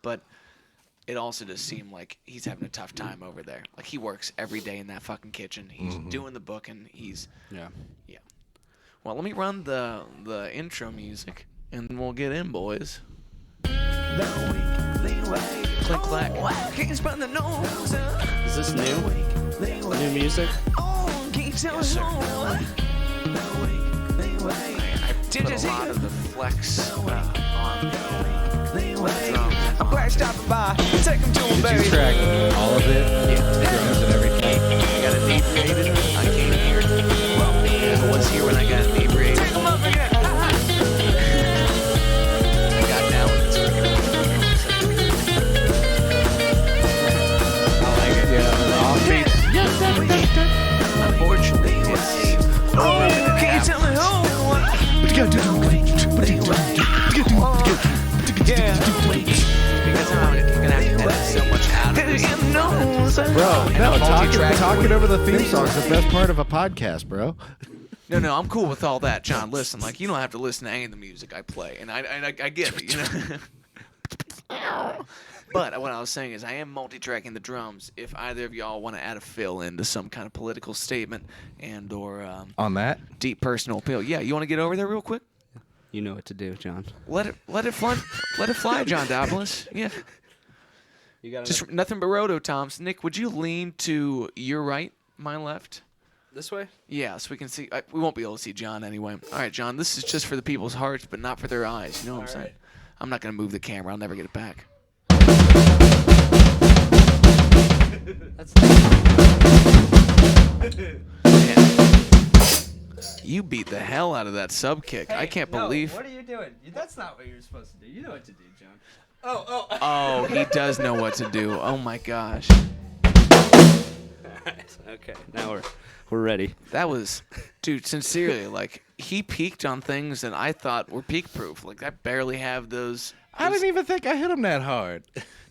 but it also does seem like he's having a tough time over there. Like, he works every day in that fucking kitchen. He's doing the booking. Yeah. Well, let me run the intro music, and we'll get in, boys. Click clack. Is this new? New music? Yes, sir. I put a lot of the flex on the drums. I'm glad stopping by. Take him to a Did you track all of it? Yeah. Drums and everything? I got inebriated. I came here. I was here when I got inebriated. Take him up again. I got down with this freaking. I like it. Yeah, the offbeats. Unfortunately, it's over in an Can you tell me who? because I'm gonna have to edit so much out of this. Bro, And no, a multi-track talking over the theme song is the best part of a podcast, bro. No, I'm cool with all that, John. Listen, like, you don't have to listen to any of the music I play, and I get it, you know. But what I was saying is, I am multi-tracking the drums. If either of y'all want to add a fill into some kind of political statement and or On that? deep personal appeal, yeah, you want to get over there real quick? You know what to do, John. Let it fly, John Douglas. Yeah. You got Just nothing but roto toms. Nick, would you lean to your right, my left? this way? Yeah, so we can see. We won't be able to see John anyway. All right, John, this is just for the people's hearts, but not for their eyes. You know what I'm saying? right. I'm not going to move the camera. I'll never get it back. That's Man, you beat the hell out of that sub kick. I can't believe. What are you doing? That's not what you're supposed to do. You know what to do, John. Oh, he does know what to do. Oh my gosh. Okay, now we're ready. That was, dude, sincerely, like, he peaked on things that I thought were peak proof. Like, I barely have those. I didn't even think I hit him that hard.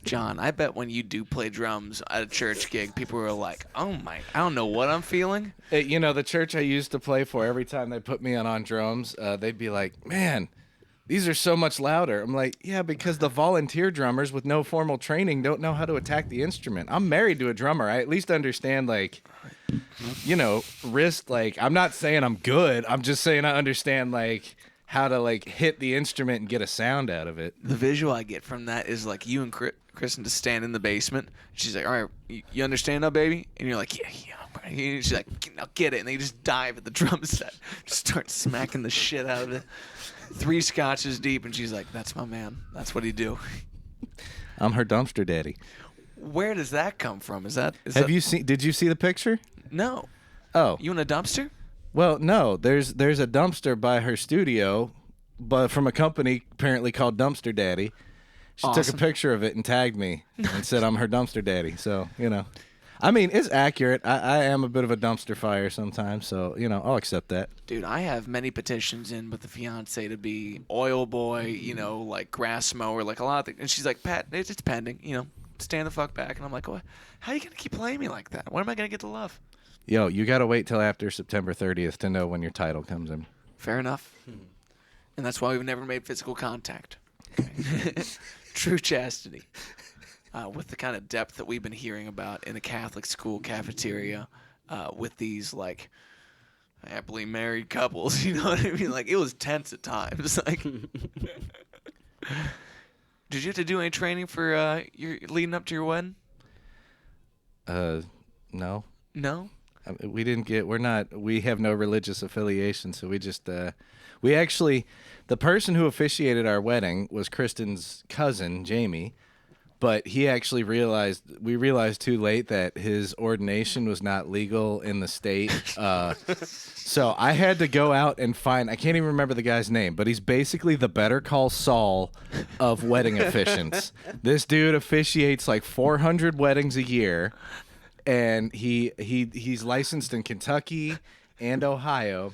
John, I bet when you do play drums at a church gig, people are like, oh my, I don't know what I'm feeling. You know, the church I used to play for, every time they put me on drums, they'd be like, man, these are so much louder. I'm like, yeah, because the volunteer drummers with no formal training don't know how to attack the instrument. I'm married to a drummer. I at least understand, like, you know, wrist. Like, I'm not saying I'm good. I'm just saying I understand, like, how to, like, hit the instrument and get a sound out of it. The visual I get from that is like you and Kristen just stand in the basement. She's like, all right, you understand now, baby? And you're like, yeah. And she's like, now get it. And they just dive at the drum set. Just start smacking the shit out of it. 3 scotches deep. And she's like, that's my man. That's what he do. I'm her dumpster daddy. Where does that come from? Have you seen? Did you see the picture? No. Oh, You in a dumpster? well, no. There's a dumpster by her studio, but from a company apparently called Dumpster Daddy. She took Awesome. a picture of it and tagged me and said I'm her dumpster daddy. So, you know, I mean, it's accurate. I am a bit of a dumpster fire sometimes, so, you know, I'll accept that. Dude, I have many petitions in with the fiance to be oil boy, you know, like grass mower, like a lot of things. And she's like, Pat, it's pending, you know, stand the fuck back. And I'm like, what? How are you going to keep playing me like that? When am I going to get the love? Yo, you got to wait till after September 30th to know when your title comes in. Fair enough. And that's why we've never made physical contact. Okay. True chastity. With the kind of depth that we've been hearing about in a Catholic school cafeteria with these, like, happily married couples. You know what I mean? Like, it was tense at times. Like, did you have to do any training for your leading up to your wedding? No. No? We have no religious affiliation, so we actually, the person who officiated our wedding was Kristen's cousin, Jamie, but we realized too late that his ordination was not legal in the state. So I had to go out and find, I can't even remember the guy's name, but he's basically the Better Call Saul of wedding officiants. This dude officiates like 400 weddings a year. And he's licensed in Kentucky and Ohio,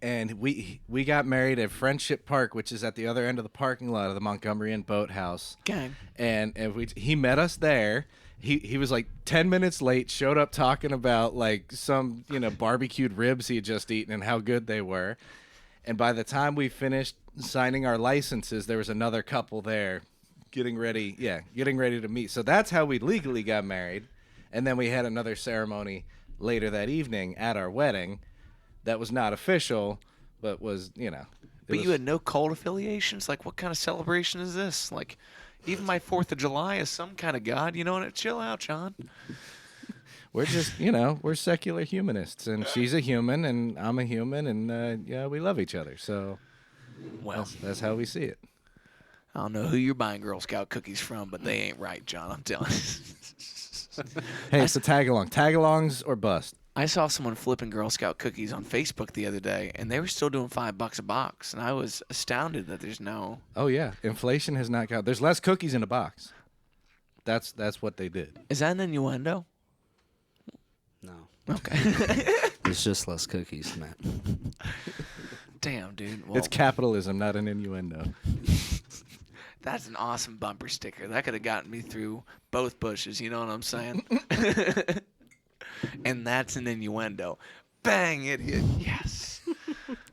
and we got married at Friendship Park, which is at the other end of the parking lot of the Montgomery Boathouse. Gang. And he met us there. He was like 10 minutes late, showed up talking about like some, you know, barbecued ribs he had just eaten and how good they were. And by the time we finished signing our licenses, there was another couple there getting ready to meet. So that's how we legally got married. And then we had another ceremony later that evening at our wedding that was not official, but was, But you had no cult affiliations? Like, what kind of celebration is this? Like, even my 4th of July is some kind of god, Chill out, John. We're just, we're secular humanists, and she's a human, and I'm a human, and we love each other. So Well, that's how we see it. I don't know who you're buying Girl Scout cookies from, but they ain't right, John. I'm telling you. Hey, it's a tag-along. Tag-alongs or bust. I saw someone flipping Girl Scout cookies on Facebook the other day, and they were still doing $5 a box, and I was astounded that there's no. Oh yeah, inflation has not got. There's less cookies in a box. That's what they did. Is that an innuendo? No. Okay. It's just less cookies, Matt. Damn, dude. Well, It's capitalism, not an innuendo. that's an awesome bumper sticker. That could have gotten me through both bushes. You know what I'm saying? And that's an innuendo. Bang! It hit. Yes.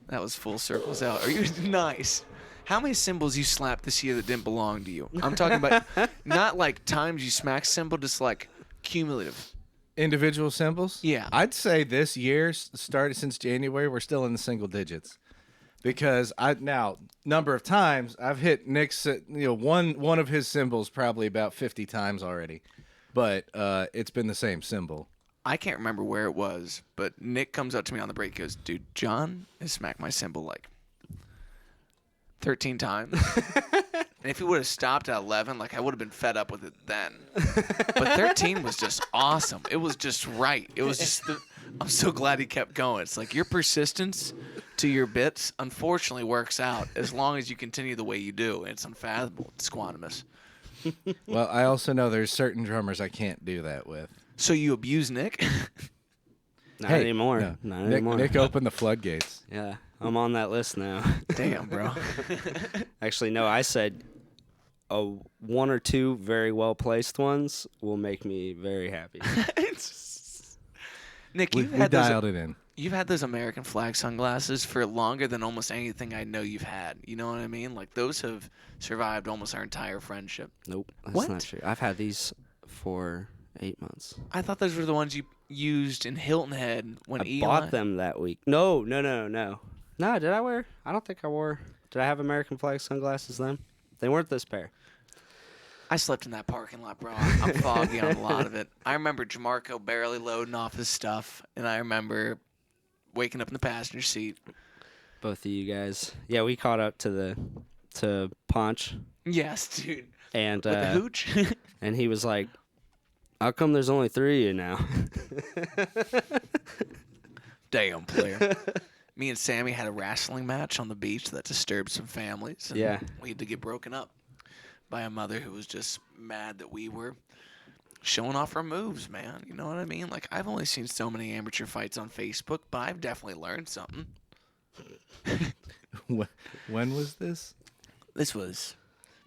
That was full circles out. Are you nice? How many symbols you slapped this year that didn't belong to you? I'm talking about not like times you smack symbol, just like cumulative. Individual symbols? Yeah. I'd say this year, started since January, we're still in the single digits. Because number of times I've hit Nick's, one of his symbols probably about 50 times already. But it's been the same symbol. I can't remember where it was, but Nick comes up to me on the break. He goes, "Dude, John has smacked my symbol like 13 times." And if he would have stopped at 11, like I would have been fed up with it then. But 13 was just awesome. It was just right. It was just I'm so glad he kept going. It's like your persistence to your bits unfortunately works out as long as you continue the way you do. It's unfathomable. It's squanimous. Well, I also know there's certain drummers I can't do that with. So you abuse Nick? Not Hey, anymore. no. Not Nick, anymore. Nick opened the floodgates. Yeah, I'm on that list now. Damn, bro. Actually, no, I said one or two very well placed ones will make me very happy. Nick, We dialed it in. You've had those American flag sunglasses for longer than almost anything I know you've had. You know what I mean? Like, those have survived almost our entire friendship. Nope, that's What? not true. I've had these for 8 months. I thought those were the ones you used in Hilton Head when I Eli... bought them that week. No. No, did I wear? I don't think I wore. Did I have American flag sunglasses then? They weren't this pair. I slept in that parking lot, bro. I'm foggy on a lot of it. I remember Jamarco barely loading off his stuff, and I remember waking up in the passenger seat. Both of you guys. Yeah, we caught up to Ponch, Yes, dude. and With the hooch? and he was like, "How come there's only 3 of you now?" Damn, player. Me and Sammy had a wrestling match on the beach that disturbed some families. And Yeah. we had to get broken up by a mother who was just mad that we were showing off our moves, man. You know what I mean? Like, I've only seen so many amateur fights on Facebook, but I've definitely learned something. When was this? This was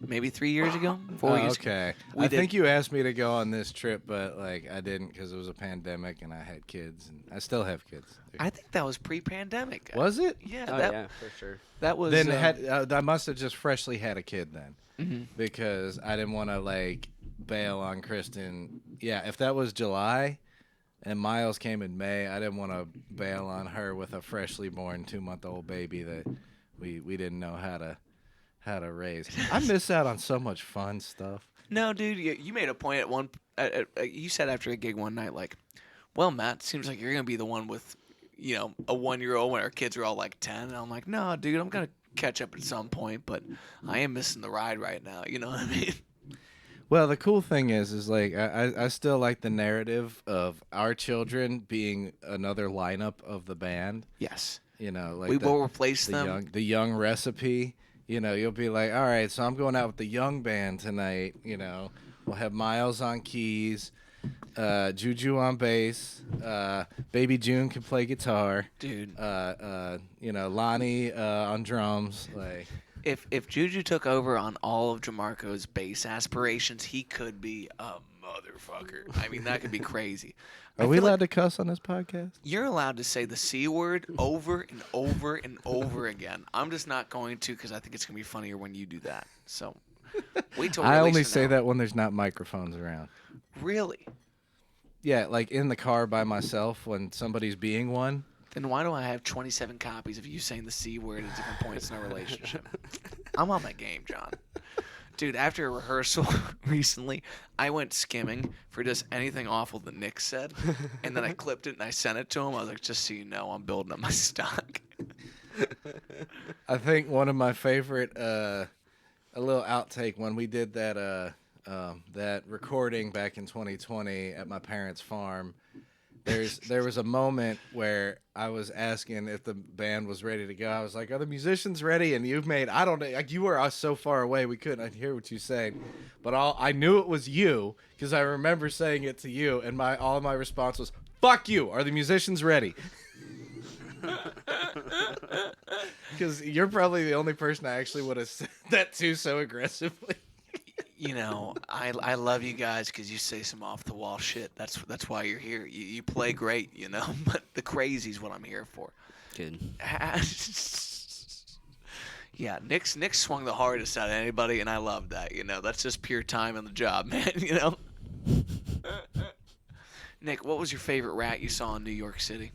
maybe 3 years ago, 4 years ago. Okay. We I did- think you asked me to go on this trip, but I didn't because it was a pandemic and I had kids, and I still have kids. I think that was pre-pandemic. Was it? Yeah, Oh that yeah, for sure. that was. Then I must have just freshly had a kid then, Mhm. because I didn't want to bail on Kristen. Yeah, if that was July, and Miles came in May, I didn't want to bail on her with a freshly born 2-month-old baby that we didn't know how to raise. I miss out on so much fun stuff. No, dude, you made a point at one. You said after a gig one night, like, "Well, Matt, seems like you're gonna be the one with, a 1-year-old when our kids are all like 10." And I'm like, "No, dude, I'm gonna catch up at some point, but I am missing the ride right now." You know what I mean? Well, the cool thing is I still like the narrative of our children being another lineup of the band. Yes. We will replace them. The young recipe. You'll be like, all right, so I'm going out with the young band tonight. We'll have Miles on keys, Juju on bass, Baby June can play guitar, Dude. Lonnie on drums. If Juju took over on all of Jamarco's bass aspirations, he could be a motherfucker. I mean, that could be crazy. Are we allowed to cuss on this podcast? You're allowed to say the C word over and over and over again. I'm just not going to because I think it's going to be funnier when you do that. So Wait till I release only it say now. that when there's not microphones around. Really? Yeah, like in the car by myself when somebody's being one. Then why do I have 27 copies of you saying the C word at different points in our relationship? I'm on my game, John. Dude, after a rehearsal recently, I went skimming for just anything awful that Nick said, and then I clipped it and I sent it to him. I was like, just so you know, I'm building up my stock. I think one of my favorite, a little outtake when we did that recording back in 2020 at my parents' farm. There was a moment where I was asking if the band was ready to go. I was like, "Are the musicians ready?" And you've made, I don't know, like you were so far away we couldn't hear what you said, but I knew it was you because I remember saying it to you, and all my response was, "Fuck you! Are the musicians ready?" Because you're probably the only person I actually would have said that to so aggressively. You know, I love you guys because you say some off the wall shit. That's why you're here. You play great, you know, but the crazy's what I'm here for. Good. Yeah, Nick swung the hardest out of anybody, and I love that. You know, that's just pure time on the job, man. You know. Nick, what was your favorite rat you saw in New York City?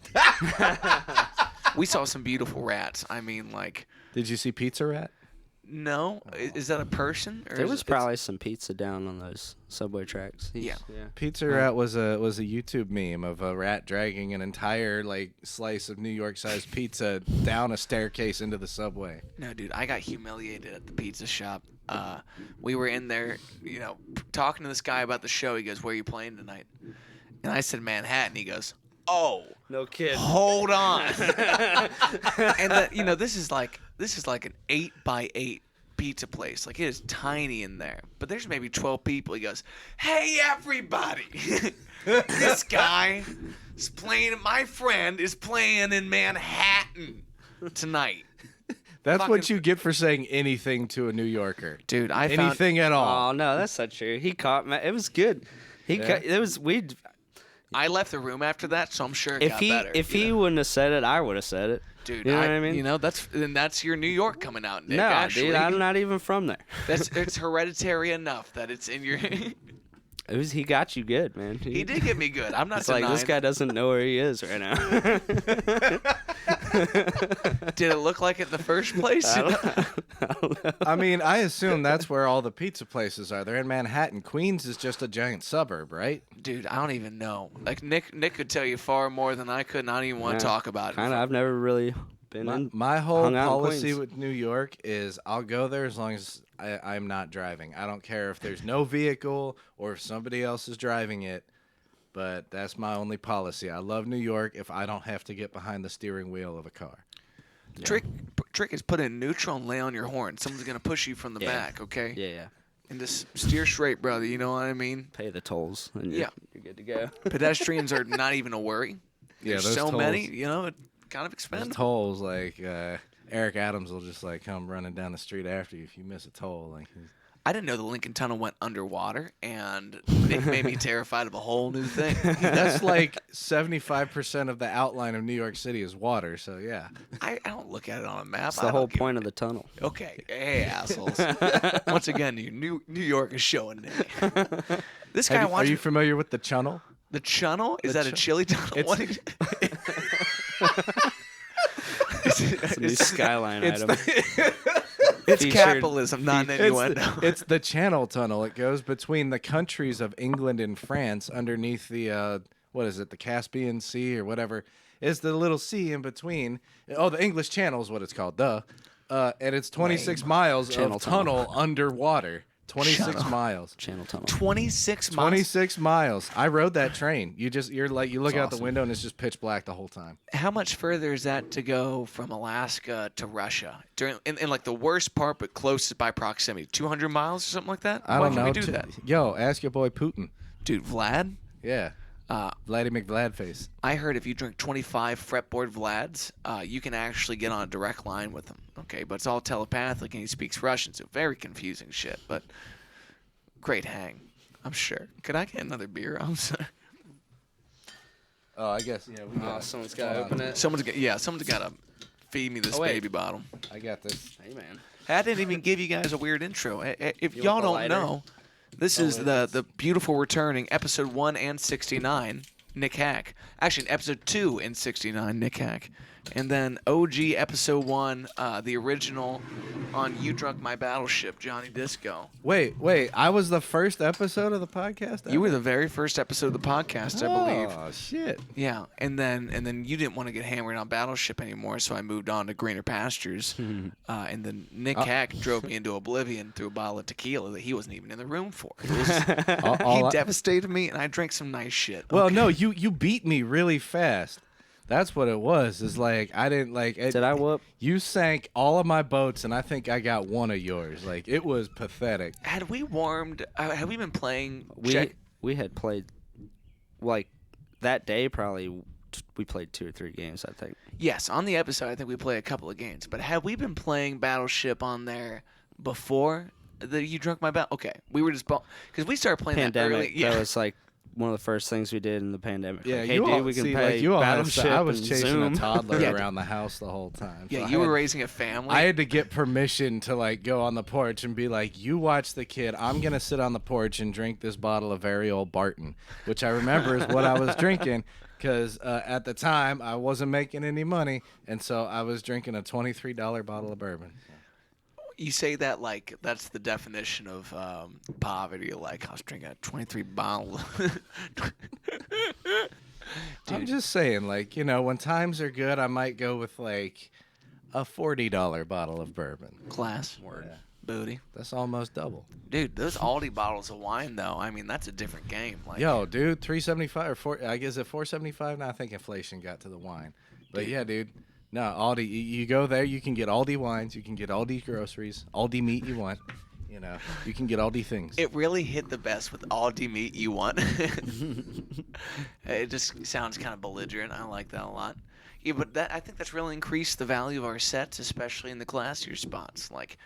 We saw some beautiful rats. I mean, like. Did you see Pizza Rat? No, is that a person? Or There is was it- probably some pizza down on those subway tracks. Yeah. Pizza Rat was a YouTube meme of a rat dragging an entire like slice of New York-sized pizza down a staircase into the subway. No, dude, I got humiliated at the pizza shop. We were in there, you know, talking to this guy about the show. He goes, "Where are you playing tonight?" And I said, "Manhattan." He goes, "Oh, No kid. hold on." And you know, this is like an 8x8 pizza place. Like, it is tiny in there, but there's maybe 12 people. He goes, "Hey, everybody, this guy is playing. My friend is playing in Manhattan tonight." That's what Fucking- you get for saying anything to a New Yorker. Dude, I found Anything at all. Oh no, that's not true. He caught me. It was good. It was we. I left the room after that, so I'm sure it got better. If you he know? wouldn't have said it, I would have said it. Dude, you know what I mean? You know, that's your New York coming out, Nick. No, actually. dude, I'm not even from there. It's hereditary enough that it's in your. He got you good, man. He did get me good. I'm not It's like denying. this guy doesn't know where he is right now. Did it look like it in the first place? I mean, I assume that's where all the pizza places are. They're in Manhattan. Queens is just a giant suburb, right? Dude, I don't even know. Like Nick could tell you far more than I could, and I don't even want to talk about it. Kind of. I've never really been in. My whole hung out in policy Queens. with New York is I'll go there as long as I'm not driving. I don't care if there's no vehicle or if somebody else is driving it, but that's my only policy. I love New York if I don't have to get behind the steering wheel of a car. Trick is put in neutral and lay on your horn. Someone's gonna push you from the Yeah. back, okay? Yeah. And just steer straight, brother. You know what I mean? Pay the tolls, and Yeah. you're good to go. Pedestrians are not even a worry. Yeah, There's those so tolls. many, you know, it kind of Those expendable. tolls, like Eric Adams will just like come running down the street after you if you miss a toll. Like, I didn't know the Lincoln Tunnel went underwater, and Nick made me terrified of a whole new thing. that's like 75% of the outline of New York City is water. So yeah, I don't look at it on a map. That's the whole point of the tunnel. Okay, hey assholes. Once again, New York is showing Nick. This guy are wants you familiar with the Channel? the channel. Is The that a chili tunnel? It's- What is- It's a new skyline item. It's Featured- capitalism, not an innuendo. It's the Channel Tunnel. It goes between the countries of England and France underneath the what is it, the Caspian Sea or whatever. It's the little sea in between. Oh, the English Channel is what it's called. Duh. And it's 26 miles Channel of tunnel. tunnel underwater. 26 miles. Channel tunnel. 26 miles. 26 miles. I rode that train. You look out the awesome. window and it's just pitch black the whole time. How much further is that to go from Alaska to Russia? In like the worst part, but closest by proximity, 200 miles or something like that. I Why don't can know. we do that, Yo, ask your boy Putin. dude? Vlad. Yeah. Vladdy McVladface. I heard if you drink 25 fretboard Vlads, you can actually get on a direct line with him. Okay, but it's all telepathic and he speaks Russian, so very confusing shit. But great hang, I'm sure. Could I get another beer? I'm sorry. Oh, I guess. Yeah, we got Someone's got to open it. Someone's got to feed me this Oh, wait. baby bottle. I got this. Hey, man. I didn't even give you guys a weird intro. If You y'all want the don't lighter? know, this is the beautiful returning episode 1 and 69, Nick Hach. Actually, episode 2 and 69, Nick Hach. And then OG episode 1, the original on You Drunk My Battleship, Jonny Disco. Wait. I was the first episode of the podcast. You were the very first episode of the podcast, I believe. Oh shit! Yeah, and then you didn't want to get hammered on Battleship anymore, so I moved on to greener pastures. And then Nick Hach drove me into oblivion through a bottle of tequila that he wasn't even in the room for. It was, he devastated me, and I drank some nice shit. Well, Okay. no, you beat me really fast. That's what it was. Is like I didn't like. It, Did I whoop? You sank all of my boats, and I think I got one of yours. Like it was pathetic. Had we warmed? Had we been playing? We had played, like, that day probably we played 2 or 3 games, I think. Yes, on the episode, I think we played a couple of games. But had we been playing Battleship on there before the You Drunk My Battle? Okay, we were just because we started playing that early. Pandemic, Yeah. that was like one of the first things we did in the pandemic. Yeah, like, hey, you dude, all we can see, play like, you all had, Battleship I was and chasing Zoom. a toddler Yeah. around the house the whole time. Yeah, So you I were had- raising a family. I had to get permission to like go on the porch and be like, "You watch the kid. I'm gonna sit on the porch and drink this bottle of very old Barton," which I remember is what I was drinking because at the time I wasn't making any money, and so I was drinking a $23 bottle of bourbon. You say that like that's the definition of poverty. Like I was drinking a 23 bottle. I'm just saying, like when times are good, I might go with like a $40 bottle of bourbon. Class. Yeah. Booty. That's almost double. Dude, those Aldi bottles of wine though, I mean that's a different game. Like Yo, dude, 375 or 4? I guess at 475 now. I think inflation got to the wine, but yeah, dude. No, Aldi. You go there, you can get Aldi wines, you can get Aldi groceries, Aldi meat you want. You can get Aldi things. it really hit the best with Aldi meat you want. It just sounds kind of belligerent. I like that a lot. Yeah, but I think that's really increased the value of our sets, especially in the classier spots. Like,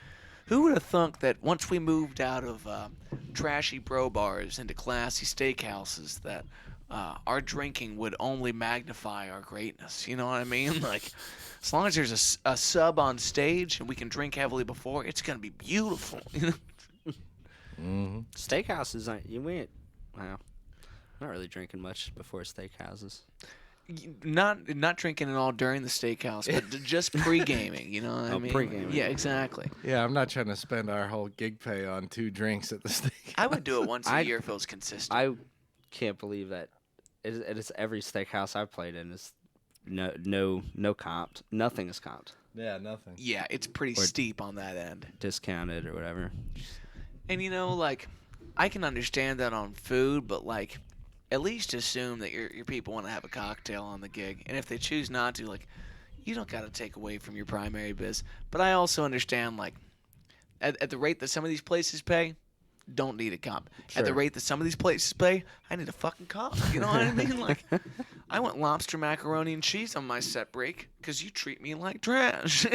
who would have thunk that once we moved out of trashy bro bars into classy steakhouses that our drinking would only magnify our greatness? You know what I mean? Like, as long as there's a sub on stage and we can drink heavily before, it's gonna be beautiful. You know? Mm-hmm. Steakhouses, we ain't, well, not really drinking much before steakhouses. Not drinking it all during the steakhouse, but just pre-gaming. You know what I Oh, mean? pre-gaming. Yeah, exactly. Yeah, I'm not trying to spend our whole gig pay on 2 drinks at the steak. I would do it once a year if it was consistent. I can't believe that it is every steakhouse I've played in is no comped. Nothing is comped, Yeah, nothing. Yeah, it's pretty Or- steep on that end. discounted or whatever. And like, I can understand that on food, but like, at least assume that your people want to have a cocktail on the gig, and if they choose not to, like, you don't got to take away from your primary biz. But I also understand, like, at the rate that some of these places pay, don't need a comp. At the Sure. rate that some of these places pay, I need a fucking comp. You know what I mean? Like, I want lobster, macaroni, and cheese on my set break because you treat me like trash.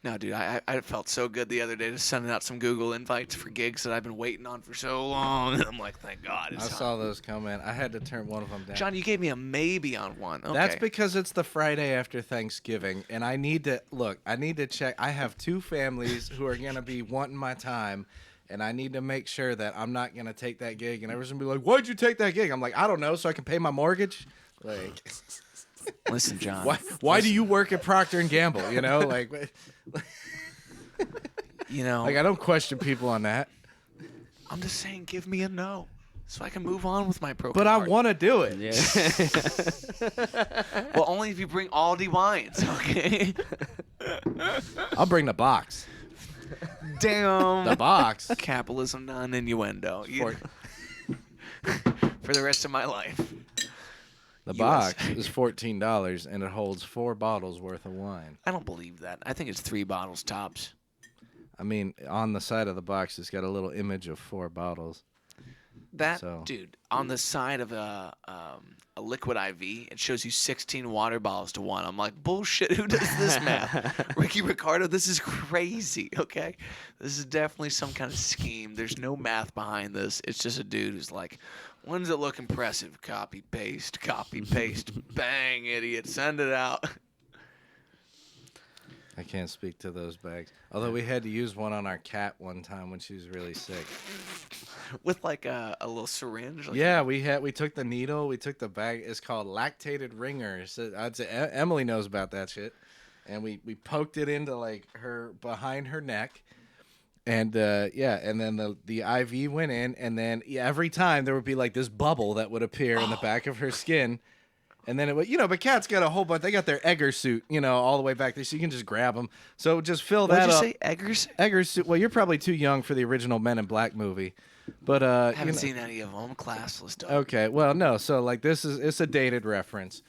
No, dude, I felt so good the other day just sending out some Google invites for gigs that I've been waiting on for so long. And I'm like, thank God. I It's saw those come in. I had to turn one of them down. John, you gave me a maybe on one. Okay. That's because it's the Friday after Thanksgiving, and I need to check. I have 2 families who are going to be wanting my time, and I need to make sure that I'm not going to take that gig. And everyone's going to be like, why'd you take that gig? I'm like, I don't know, so I can pay my mortgage? Like, Listen, John. why do you work at Procter & Gamble? Like, I don't question people on that. I'm just saying, give me a no so I can move on with my broken But I heart. want to do it. Yeah. Well, only if you bring Aldi wines, okay? I'll bring the box. Damn. The box. Capitalism, non innuendo. For- For the rest of my life. The US. box is $14, and it holds 4 bottles worth of wine. I don't believe that. I think it's 3 bottles tops. I mean, on the side of the box, it's got a little image of 4 bottles. That So- dude on the side of a liquid IV, it shows you 16 water bottles to 1. I'm like, bullshit. Who does this math? Ricky Ricardo, this is crazy. Okay, this is definitely some kind of scheme. There's no math behind this. It's just a dude who's like, When does it look impressive? Copy, paste, bang, idiot, send it out. I can't speak to those bags. Although we had to use one on our cat one time when she was really sick. With like a little syringe. Like Yeah, we took the needle, we took the bag. It's called lactated ringers. So I'd say Emily knows about that shit. And we poked it into like her behind her neck. And and then the IV went in, and then every time there would be like this bubble that would appear in the back of her skin. And then it would, but cats got a whole bunch. They got their Egger suit, all the way back there, so you can just grab them. So just fill What that did you up. say, Eggers? Egger suit. Well, you're probably too young for the original Men in Black movie, but I haven't seen any of them. I'm classless, dog. Okay, well, no. So like it's a dated reference,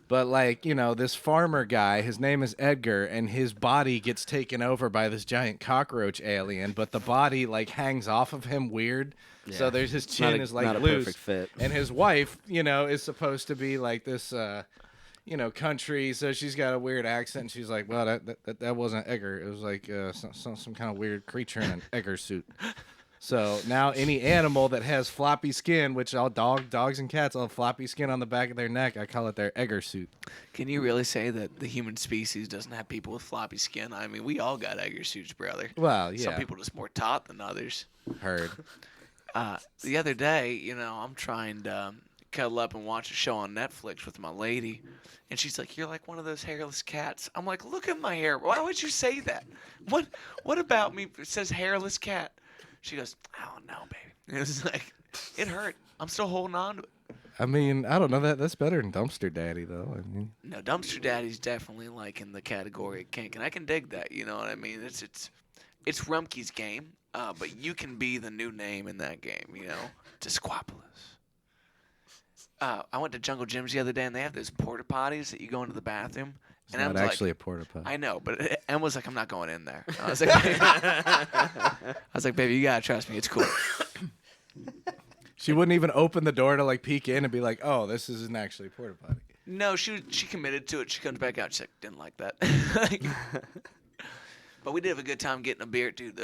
but like this farmer guy, his name is Edgar, and his body gets taken over by this giant cockroach alien, but the body like hangs off of him weird. So there's his chin is like not a loose, perfect fit. and his wife, is supposed to be like this, country. So she's got a weird accent. And she's like, well, that wasn't Edgar. It was like some kind of weird creature in an Edgar suit. So now any animal that has floppy skin, which all dogs and cats all have floppy skin on the back of their neck, I call it their Egger suit. Can you really say that the human species doesn't have people with floppy skin? I mean, we all got Egger suits, brother. Well, yeah. Some people just more taut than others. Heard. The other day, I'm trying to cuddle up and watch a show on Netflix with my lady, and she's like, "You're like one of those hairless cats." I'm like, "Look at my hair. Why would you say that? What about me says hairless cat?" She goes, "I don't know, baby." It was like, it hurt. I'm still holding on to it. I mean, I don't know that's better than Dumpster Daddy though. I mean, No, Dumpster Daddy's definitely like in the category of kink, and I can dig that. You know what I mean? It's Rumpke's game, but you can be the new name in that game. Disquapolis. I went to Jungle Gyms the other day, and they have those porta potties that you go into the bathroom. it's And not Emma's actually like, a porta potty. I know, but Em was like, "I'm not going in there." I was like, "Baby, you gotta trust me. It's cool." She wouldn't even open the door to like peek in and be like, "Oh, this isn't actually a porta potty." No, she committed to it. She comes back out. She's like, "Didn't like that." But we did have a good time getting a beer, dude.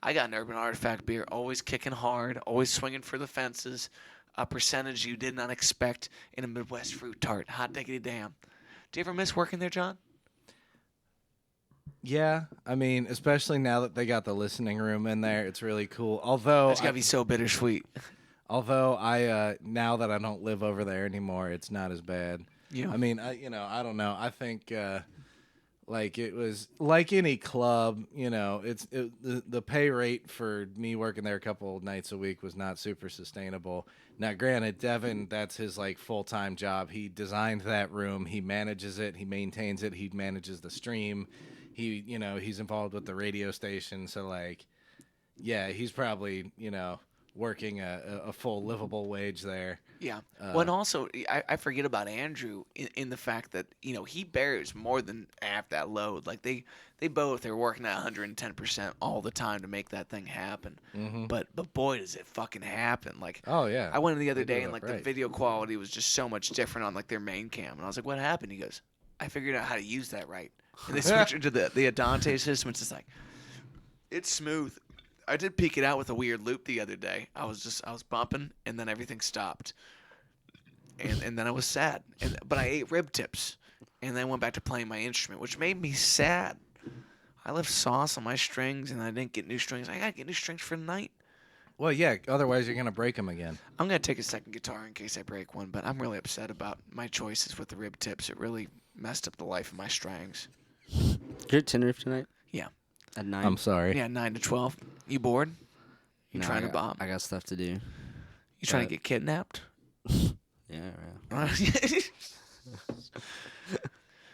I got an Urban Artifact beer, always kicking hard, always swinging for the fences. A percentage you did not expect in a Midwest fruit tart. Hot diggity damn. Do you ever miss working there, John? Yeah, I mean, especially now that they got the listening room in there, it's really cool. Although It's gotta be so bittersweet. Although I now that I don't live over there anymore, it's not as bad. Yeah. I mean, I don't know. I think like it was like any club, the pay rate for me working there a couple nights a week was not super sustainable. Now, granted, Devin, that's his like full-time job. He designed that room, he manages it, he maintains it, he manages the stream. He's involved with the radio station, so like yeah, he's probably, working a full livable wage there. Yeah. Well, and also, I forget about Andrew in the fact that, he bears more than half that load. Like, they both are working at 110% all the time to make that thing happen. Mm-hmm. But boy, does it fucking happen. Like, Oh, yeah. I went in the other They do day, and, it like, right. the video quality was just so much different on, like, their main cam. And I was like, what happened? He goes, I figured out how to use that right. And they switched it to the Adante system. It's just like, it's smooth. I did peek it out with a weird loop the other day. I was bumping, and then everything stopped. And then I was sad. But I ate rib tips, and then went back to playing my instrument, which made me sad. I left sauce on my strings, and I didn't get new strings. I got to get new strings for tonight. Well, yeah, otherwise you're going to break them again. I'm going to take a second guitar in case I break one, but I'm really upset about my choices with the rib tips. It really messed up the life of my strings. You're at Tin Roof tonight? Yeah. At 9? I'm sorry. Yeah, 9 to 12. You bored? You No, trying I to got- bomb? I got stuff to do. You trying to get kidnapped? Yeah.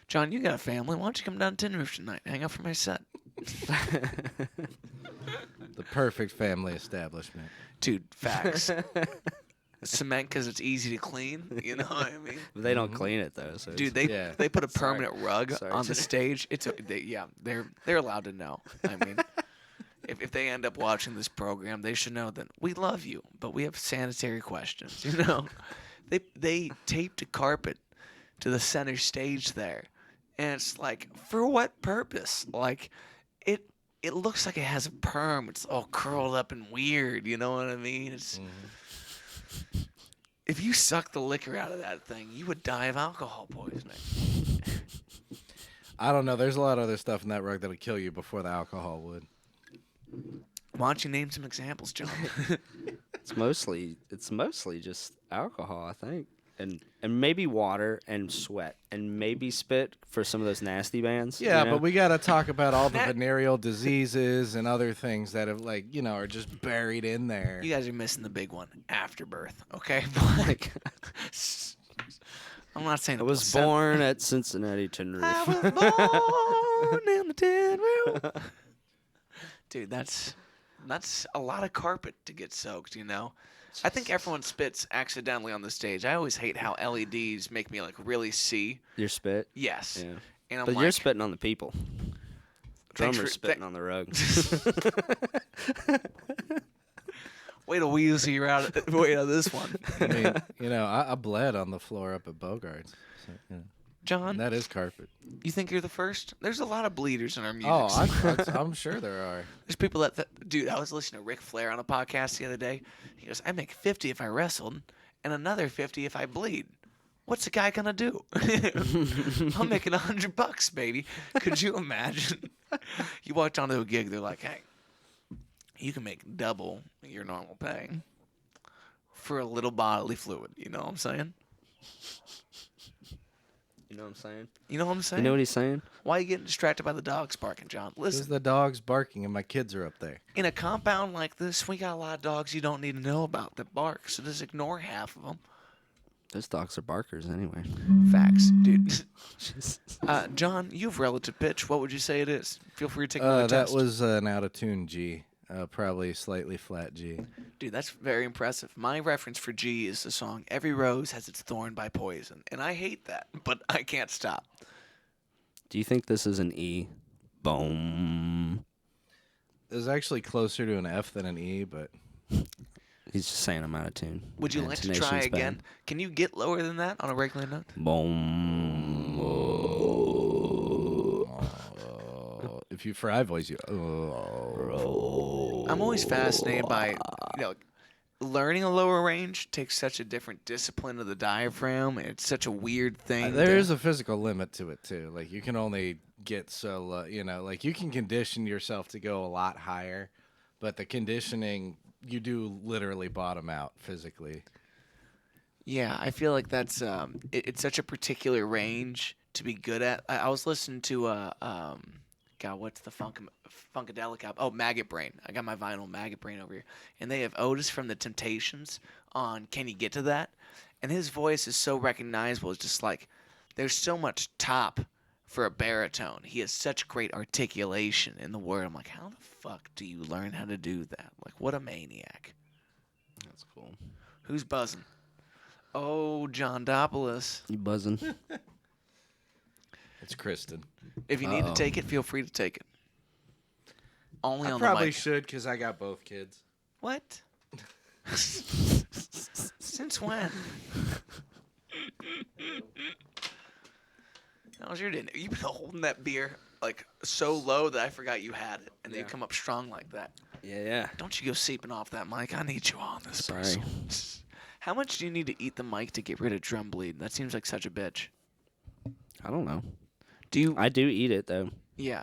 John, you got a family. Why don't you come down to Tin Roof tonight? Hang out for my set. The perfect family establishment. Dude, facts. Cement because it's easy to clean. You know what I mean? But they don't clean it though. So Dude, it's- they put a permanent rug Sorry. on the stage. They're allowed to know. I mean, if they end up watching this program, they should know that we love you, but we have sanitary questions. They taped a carpet to the center stage there, and it's like, for what purpose? Like, it looks like it has a perm. It's all curled up and weird. You know what I mean? It's If you suck the liquor out of that thing, you would die of alcohol poisoning. I don't know. There's a lot of other stuff in that rug that'll kill you before the alcohol would. Why don't you name some examples, John? It's mostly just alcohol, I think, and maybe water and sweat and maybe spit for some of those nasty bands. Yeah, you know? but we got to talk about all the venereal diseases and other things that have, like, you know, are just buried in there. You guys are missing the big one, afterbirth. Okay, Like, I'm not saying I was born at Cincinnati, Tenerife. I was born in the tin roof. Dude, that's a lot of carpet to get soaked, you know? I think everyone spits accidentally on the stage. I always hate how LEDs make me, like, really see. Your spit? Yes. Yeah. And I'm But like, you're spitting on the people. Thanks Drummer's for- spitting on the rug. way to weasel you out of this one. I mean, you know, I bled on the floor up at Bogart's. So, you know, John, and that is carpet. you think you're the first? There's a lot of bleeders in our music. Oh, scene. I'm sure there are. There's people that dude, I was listening to Ric Flair on a podcast the other day. He goes, I make 50 if I wrestled and another 50 if I bleed. What's a guy gonna do? I'm making $100, baby. Could you imagine? You walked onto a gig, they're like, hey, you can make double your normal pay for a little bodily fluid. You know what I'm saying? You know what I'm saying? You know what I'm saying? You know what he's saying? Why are you getting distracted by the dogs barking, John? There's Listen, the dogs barking and my kids are up there. in a compound like this, we got a lot of dogs you don't need to know about that bark, so just ignore half of them. Those dogs are barkers anyway. Facts, dude. John, you have relative pitch. What would you say it is? Feel free to take another That test. was an out of tune G, probably slightly flat G. Dude, that's very impressive. My reference for G is the song "Every Rose Has Its Thorn" by Poison, and I hate that, but I can't stop. Do you think this is an E? Boom. It was actually closer to an F than an E, but He's just saying I'm out of tune. Would you like to try Intonation's again? bad. Can you get lower than that on a regular note? Boom. if you fry voice, you. I'm always fascinated by, you know, learning a lower range takes such a different discipline of the diaphragm. It's such a weird thing. There is a physical limit to it too. Like you can only get so low. You know, like you can condition yourself to go a lot higher, but the conditioning you do literally bottom out physically. Yeah, I feel like that's it's such a particular range to be good at. I was listening to God, what's the Funkadelic album? Oh, Maggot Brain. I got my vinyl Maggot Brain over here, and they have Otis from the Temptations on "Can You Get to That?" And his voice is so recognizable. It's just like there's so much top for a baritone. He has such great articulation in the word. I'm like, how the fuck do you learn how to do that? Like, what a maniac. That's cool. Who's buzzing? Oh, John Dopolis. You buzzing? It's Kristen. If you need to Uh-oh. take it, feel free to take it. Only I on probably the mic. should because I got both kids. What? Since when? How's your dinner? You've been holding that beer like so low that I forgot you had it, and then you come up strong like that. Yeah. Don't you go seeping off that mic. I need you on this. Sorry. Bristle. How much do you need to eat the mic to get rid of drum bleed? That seems like such a bitch. I don't know. Do you? I do eat it though. Yeah.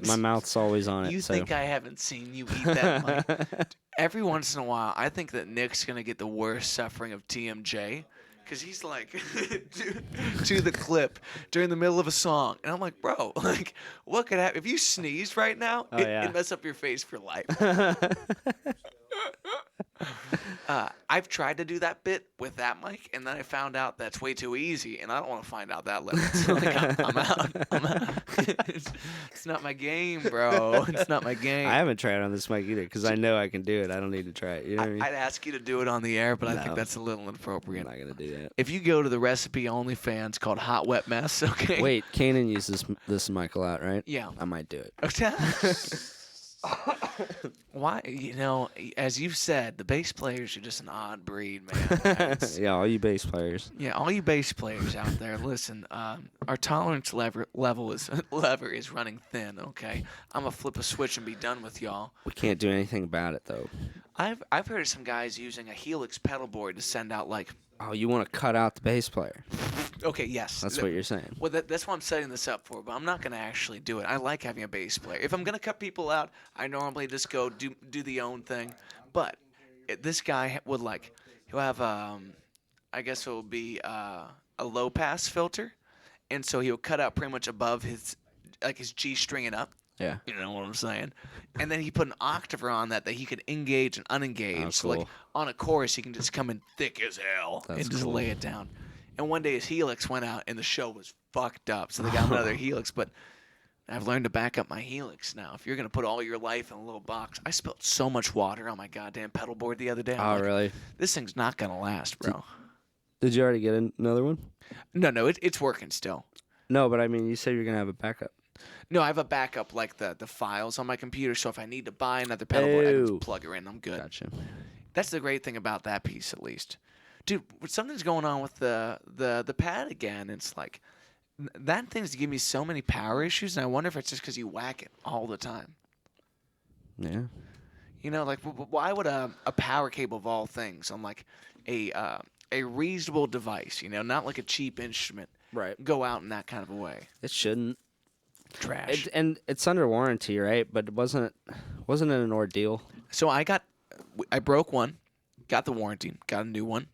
My mouth's always on it. You so. think I haven't seen you eat that mic? Every once in a while, I think that Nick's gonna get the worst suffering of TMJ, because he's like to the clip during the middle of a song, and I'm like, bro, like, what could happen if you sneezed right now? Oh, it yeah. mess up your face for life. I've tried to do that bit with that mic, and then I found out that's way too easy, and I don't want to find out that later. So like, I'm out. I'm out. It's not my game, bro. It's not my game. I haven't tried on this mic either because I know I can do it. I don't need to try it. You know what I mean? I'd ask you to do it on the air, but I think No. that's a little I'm inappropriate. not gonna do that. If you go to the recipe OnlyFans called Hot Wet Mess, okay? Wait, Kanan uses this mic a lot, right? Yeah. I might do it. Why? You know, as you've said, the bass players are just an odd breed, man. It's- Yeah, all you bass players. yeah, all you bass players out there, listen. Our tolerance lever is running thin. Okay, I'm gonna flip a switch and be done with y'all. We can't do anything about it though. I've heard of some guys using a Helix pedal board to send out like. Oh, you want to cut out the bass player? Okay, yes. That's what you're saying. Well, that's what I'm setting this up for, but I'm not gonna actually do it. I like having a bass player. If I'm gonna cut people out, I normally just go do the own thing. But this guy would like he'll have I guess it will be a low pass filter, and so he'll cut out pretty much above his G stringing up. Yeah. You know what I'm saying? And then he put an octaver on that he could engage and unengage. Oh, So like cool. on a chorus, he can just come in thick as hell That's and just cool. lay it down. And one day his Helix went out and the show was fucked up. So they got another Helix. But I've learned to back up my Helix now. If you're going to put all your life in a little box, I spilled so much water on my goddamn pedal board the other day. I'm Oh, like, really? This thing's not going to last, bro. Did you already get another one? No, it's working still. No, but I mean, you said you're gonna have a backup. No, I have a backup like the files on my computer. So if I need to buy another pedal board, I can Oh. just plug her in. I'm good. Gotcha. That's the great thing about that piece, at least. Dude, something's going on with the pad again. It's like that thing's giving me so many power issues, and I wonder if it's just because you whack it all the time. Yeah. You know, like why would a power cable of all things on like a reasonable device, you know, not like a cheap instrument, Right. go out in that kind of a way? It shouldn't. Trash. And it's under warranty, right? But wasn't it an ordeal? So I broke one, got the warranty, got a new one,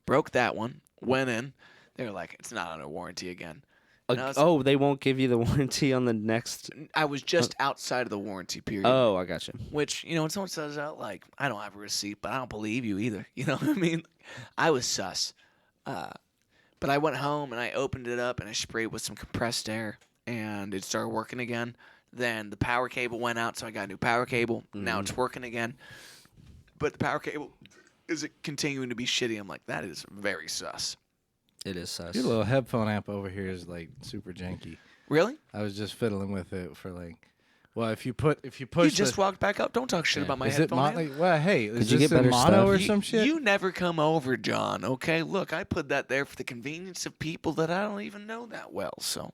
broke that one, went in. They were like, it's not under warranty again. And I was- They won't give you the warranty on the next. I was just outside of the warranty period. Oh, I got you. Which, you know, when someone says that, like, I don't have a receipt, but I don't believe you either. You know what I mean? I was sus. But I went home and I opened it up and I sprayed with some compressed air and it started working again. Then the power cable went out, so I got a new power cable. Now it's working again. But the power cable is continuing to be shitty. I'm like, that is very sus. It is sus. Your little headphone amp over here is like super janky. Really? I was just fiddling with it for like, well, if you push, You just walked back up. Don't talk shit about my is it headphone amp. well, hey, is you this get in better mono stuff? or some shit? You never come over, John, okay? Look, I put that there for the convenience of people that I don't even know that well, so.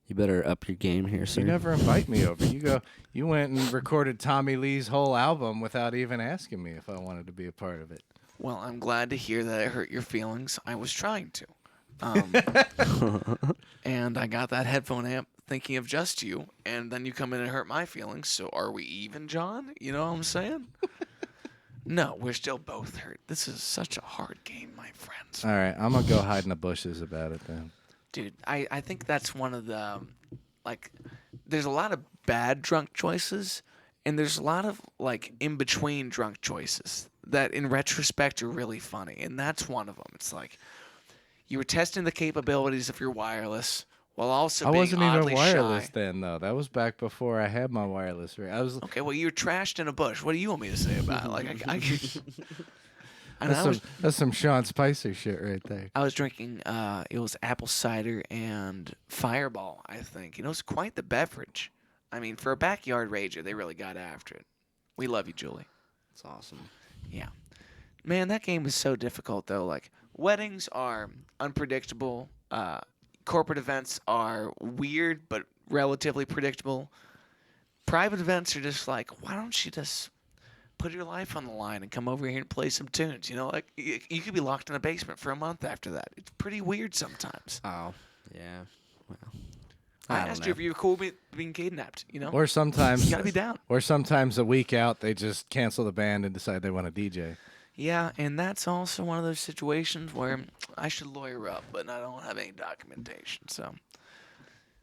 You better up your game here, sir. You never invite me over. You went and recorded Tommy Lee's whole album without even asking me if I wanted to be a part of it. Well, I'm glad to hear that it hurt your feelings. I was trying to. And I got that headphone amp thinking of just you, and then you come in and hurt my feelings. So are we even, John? You know what I'm saying? No, we're still both hurt. This is such a hard game, my friends. All right, I'm gonna go hide in the bushes about it then. Dude, I think that's one of the, like, there's a lot of bad drunk choices, and there's a lot of, like, in-between drunk choices that, in retrospect, are really funny, and that's one of them. It's like, you were testing the capabilities of your wireless while also I being wasn't oddly even wireless shy. then, though. That was back before I had my wireless. I was. Okay, well, you were trashed in a bush. What do you want me to say about it? Like, and That's some Sean Spicer shit right there. I was drinking, it was apple cider and Fireball, I think. You know, it was quite the beverage. I mean, for a backyard rager, they really got after it. We love you, Julie. It's awesome. Yeah. Man, that game is so difficult, though. Like, weddings are unpredictable. Corporate events are weird but relatively predictable. Private events are just like, why don't you just put your life on the line and come over here and play some tunes? You know, like, you could be locked in a basement for a month after that. It's pretty weird sometimes. Oh, yeah. Well, I don't asked know. you if you were cool with being kidnapped, you know? Or sometimes, You gotta be down. Or sometimes a week out, they just cancel the band and decide they want to DJ. Yeah, and that's also one of those situations where I should lawyer up, but I don't have any documentation, so.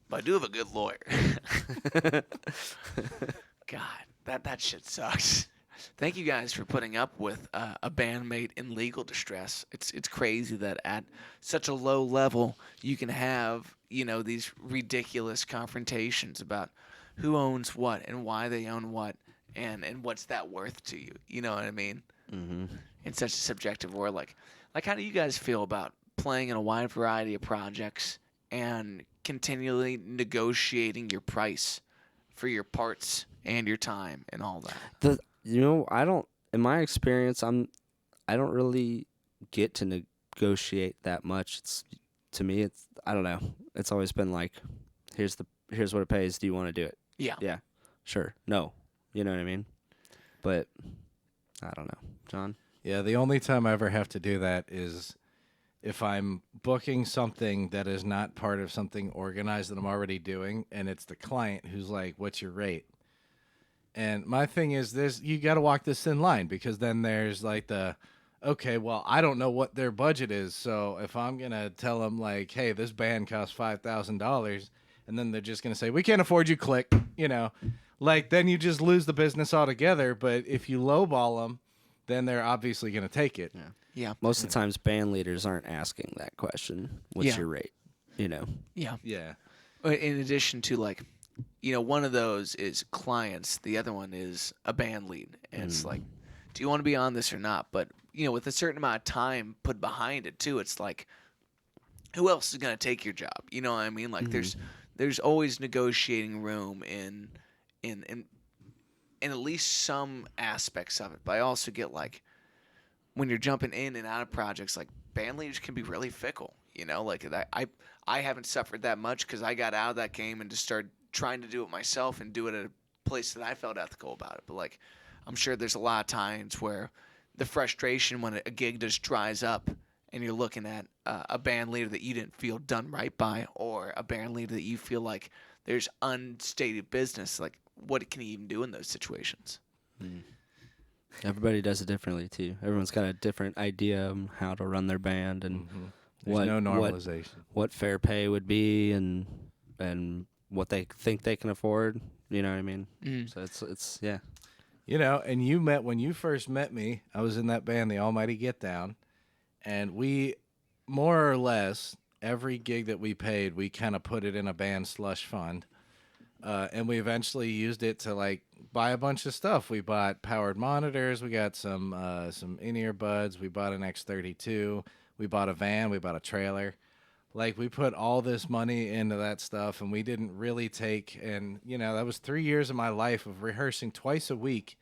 But I do have a good lawyer. God, that shit sucks. Thank you guys for putting up with a bandmate in legal distress. It's crazy that at such a low level you can have, you know, these ridiculous confrontations about who owns what and why they own what and what's that worth to you. You know what I mean? Mm-hmm. In such a subjective war. Like how do you guys feel about playing in a wide variety of projects and continually negotiating your price for your parts and your time and all that? In my experience, I don't really get to negotiate that much. I don't know. It's always been like, here's what it pays. Do you want to do it? Yeah. Yeah. Sure. No. You know what I mean? But I don't know, John. Yeah, the only time I ever have to do that is if I'm booking something that is not part of something organized that I'm already doing, and it's the client who's like, "What's your rate?" And my thing is this: you got to walk this thin line, because then there's like okay, well, I don't know what their budget is, so if I'm gonna tell them like, "Hey, this band costs $5,000," and then they're just gonna say, "We can't afford you," click, like then you just lose the business altogether. But if you lowball them, then they're obviously gonna take it. Yeah. Most of the times, band leaders aren't asking that question. What's Yeah. your rate? Yeah. Yeah. In addition to like, one of those is clients. The other one is a band lead. And it's like, do you want to be on this or not? But, with a certain amount of time put behind it too, it's like, who else is going to take your job? You know what I mean? Like there's always negotiating room in at least some aspects of it. But I also get like, when you're jumping in and out of projects, like band leaders can be really fickle. Like that. I haven't suffered that much because I got out of that game and just started trying to do it myself and do it at a place that I felt ethical about it. But like, I'm sure there's a lot of times where the frustration when a gig just dries up and you're looking at a band leader that you didn't feel done right by, or a band leader that you feel like there's unstated business. Like, what can you even do in those situations? Everybody does it differently too. Everyone's got a different idea of how to run their band and There's no normalization. what fair pay would be and what they think they can afford. You know what I mean? So it's yeah. And when you first met me, I was in that band, the Almighty Get Down, and we more or less every gig that we paid, we kind of put it in a band slush fund. And we eventually used it to like buy a bunch of stuff. We bought powered monitors. We got some in-ear buds. We bought an X32. We bought a van. We bought a trailer. Like we put all this money into that stuff, and we didn't really take. And that was 3 years of my life of rehearsing twice a week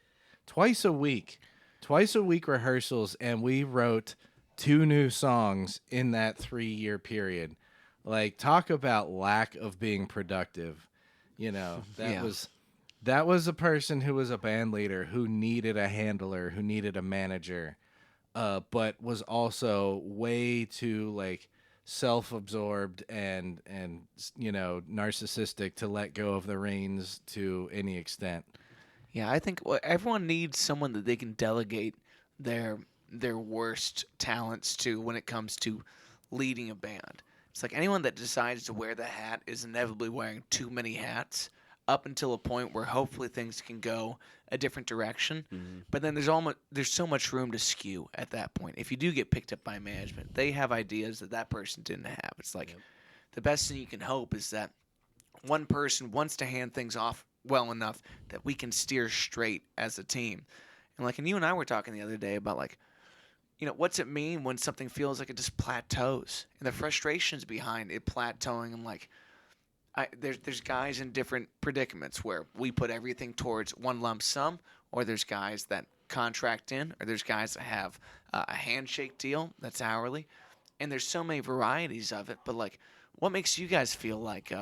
rehearsals, and we wrote 2 new songs in that 3-year period. Like talk about lack of being productive. That was a person who was a band leader who needed a handler, who needed a manager, but was also way too like self-absorbed and narcissistic to let go of the reins to any extent. Yeah, I think everyone needs someone that they can delegate their worst talents to when it comes to leading a band. It's like anyone that decides to wear the hat is inevitably wearing too many hats up until a point where hopefully things can go a different direction. But then there's so much room to skew at that point. If you do get picked up by management, they have ideas that person didn't have. It's like the best thing you can hope is that one person wants to hand things off well enough that we can steer straight as a team. And you and I were talking the other day about like, what's it mean when something feels like it just plateaus, and the frustrations behind it plateauing. And like, there's guys in different predicaments where we put everything towards one lump sum, or there's guys that contract in, or there's guys that have a handshake deal that's hourly, and there's so many varieties of it. But like, what makes you guys feel like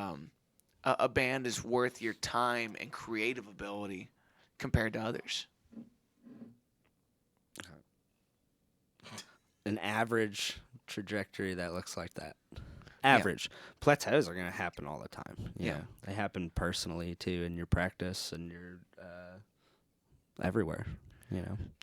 a band is worth your time and creative ability compared to others? An average trajectory that looks like that. Average. Plateaus are going to happen all the time. They happen personally too in your practice and your everywhere.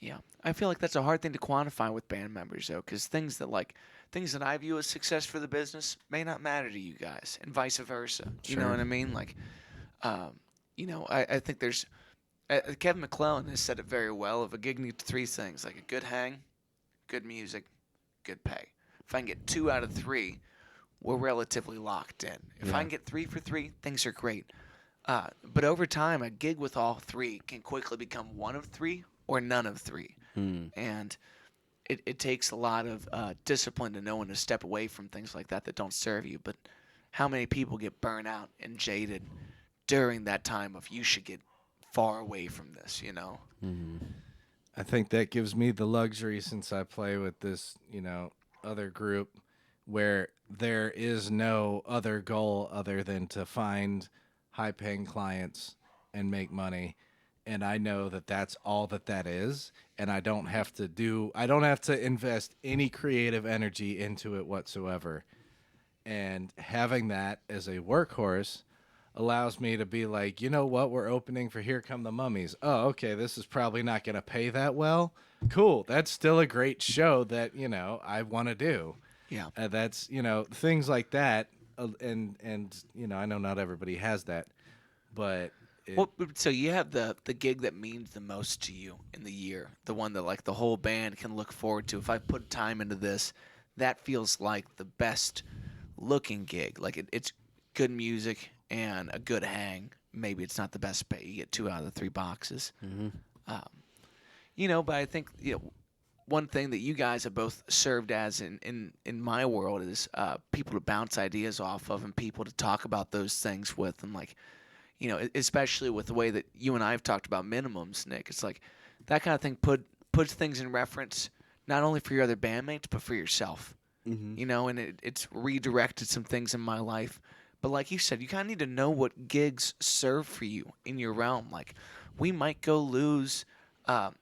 Yeah, I feel like that's a hard thing to quantify with band members though, because things that I view as success for the business may not matter to you guys, and vice versa. You know what I mean? Like, I think there's Kevin McClellan has said it very well. Of a gig needs 3 things: like a good hang, good music, good pay. If I can get 2 out of 3, we're relatively locked in. If I can get 3 for 3, things are great. But over time, a gig with all 3 can quickly become 1 of 3 or none of 3. And it takes a lot of discipline to know when to step away from things like that don't serve you. But how many people get burnt out and jaded during that time of you should get far away from this, I think that gives me the luxury, since I play with this, other group, where there is no other goal other than to find high-paying clients and make money. and I know that that's all that is, and I don't have to invest any creative energy into it whatsoever. And having that as a workhorse allows me to be like, you know what, we're opening for Here Come the Mummies. Oh, okay, this is probably not going to pay that well. Cool, that's still a great show that I want to do. Yeah. That's things like that, and I know not everybody has that, but Well, so you have the gig that means the most to you in the year, the one that like the whole band can look forward to. If I put time into this, that feels like the best looking gig. Like it's good music and a good hang. Maybe it's not the best pay. You get 2 out of the 3 boxes. Um, but I think one thing that you guys have both served as in my world is people to bounce ideas off of and people to talk about those things with, and like especially with the way that you and I have talked about minimums, Nick. It's like that kind of thing puts things in reference not only for your other bandmates but for yourself. And it's redirected some things in my life. But like you said, you kind of need to know what gigs serve for you in your realm. Like we might go lose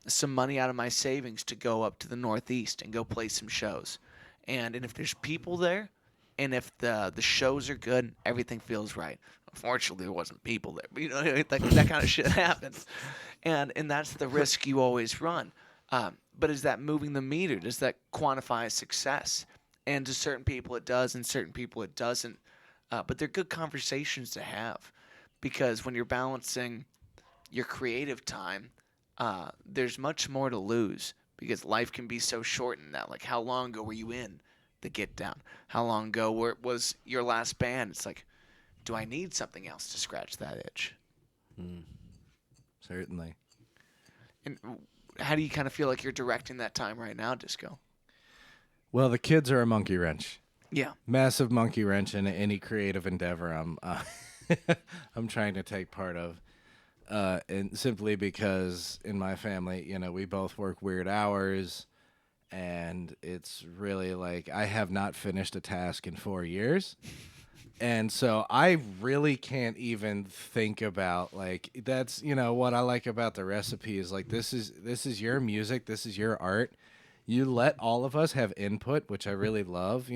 some money out of my savings to go up to the Northeast and go play some shows. And if there's people there, and if the shows are good, everything feels right. Unfortunately, there wasn't people there, but that kind of shit happens, and that's the risk you always run. But is that moving the meter? Does that quantify success? And to certain people it does, and certain people it doesn't. But they're good conversations to have, because when you're balancing your creative time, there's much more to lose, because life can be so short in that. Like, how long ago were you in the Get Down? How long ago was your last band? It's like, do I need something else to scratch that itch? Certainly. And how do you kind of feel like you're directing that time right now, Disco? Well, the kids are a monkey wrench. Yeah. Massive monkey wrench in any creative endeavor I'm trying to take part of. And simply because in my family, we both work weird hours, and it's really like I have not finished a task in 4 years. And so I really can't even think about like that's what I like about the recipe is like this is your music, this is your art. You let all of us have input, which I really love.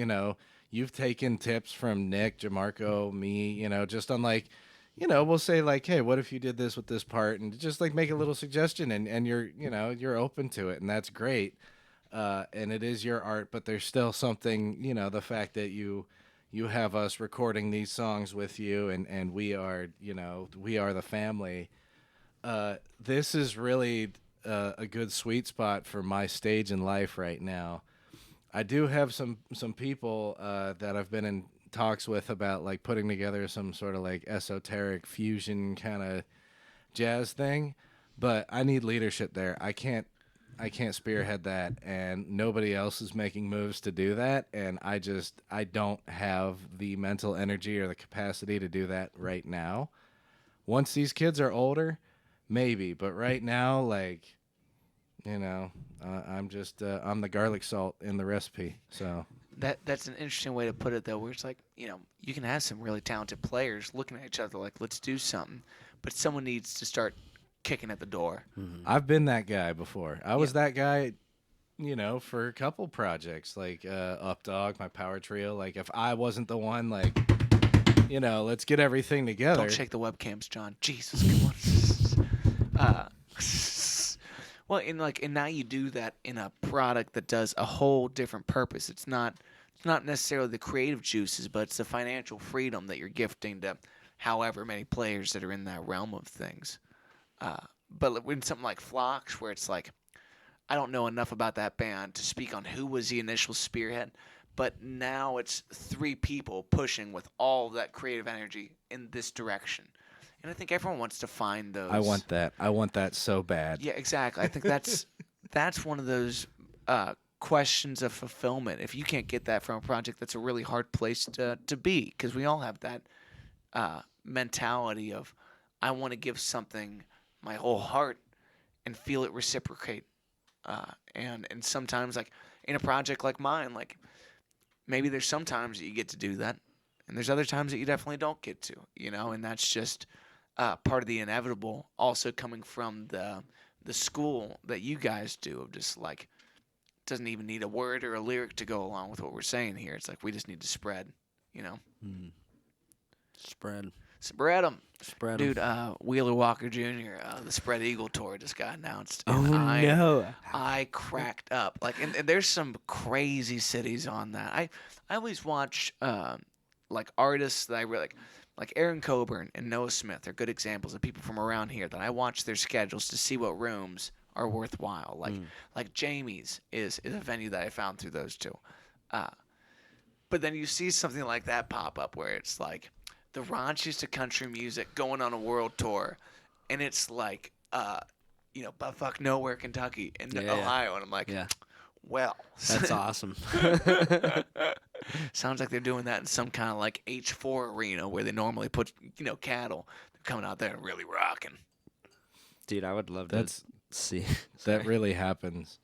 You've taken tips from Nick, Jamarco, me, just on like, we'll say like, hey, what if you did this with this part, and just like make a little suggestion, and you're open to it, and that's great. And it is your art, but there's still something, the fact that you have us recording these songs with you, and we are the family. This is really a good sweet spot for my stage in life right now. I do have some people that I've been in talks with about like putting together some sort of like esoteric fusion kind of jazz thing, but I need leadership there. I can't spearhead that, and nobody else is making moves to do that, and I don't have the mental energy or the capacity to do that right now. Once these kids are older, maybe, but right now, like, I'm the garlic salt in the recipe. So That's an interesting way to put it, though, where it's like, you can have some really talented players looking at each other like, let's do something, but someone needs to start kicking at the door. I've been that guy before. I was that guy, for a couple projects, like Updog, my power trio. Like, if I wasn't the one, like, let's get everything together. Don't shake the webcams, John. Jesus, come on. Well, and now you do that in a product that does a whole different purpose. It's not necessarily the creative juices, but it's the financial freedom that you're gifting to however many players that are in that realm of things. But when something like Phlox, where it's like, I don't know enough about that band to speak on who was the initial spearhead, but now it's 3 people pushing with all of that creative energy in this direction. And I think everyone wants to find those. I want that. I want that so bad. Yeah, exactly. I think that's one of those questions of fulfillment. If you can't get that from a project, that's a really hard place to be, because we all have that mentality of, I want to give something my whole heart and feel it reciprocate. And sometimes, like in a project like mine, like maybe there's some times that you get to do that, and there's other times that you definitely don't get to, and that's just part of the inevitable also coming from the school that you guys do of just like doesn't even need a word or a lyric to go along with what we're saying here. It's like we just need to spread, you know. Spread. Spread them. Spread 'em. Dude, Wheeler Walker Jr., the Spread Eagle Tour just got announced. Oh, and no. I cracked up. Like, and there's some crazy cities on that. I always watch, like, artists that I really like Aaron Coburn and Noah Smith are good examples of people from around here that I watch their schedules to see what rooms are worthwhile. Like Jamie's is a venue that I found through those two. But then you see something like that pop up where it's like the raunchiest of country music going on a world tour, and it's like, buttfuck nowhere, Kentucky and Ohio, and I'm like, well, That's awesome. sounds like they're doing that in some kind of like H4 arena where they normally put cattle. They're coming out there and really rocking. Dude, I would love That's- to see. That really happens.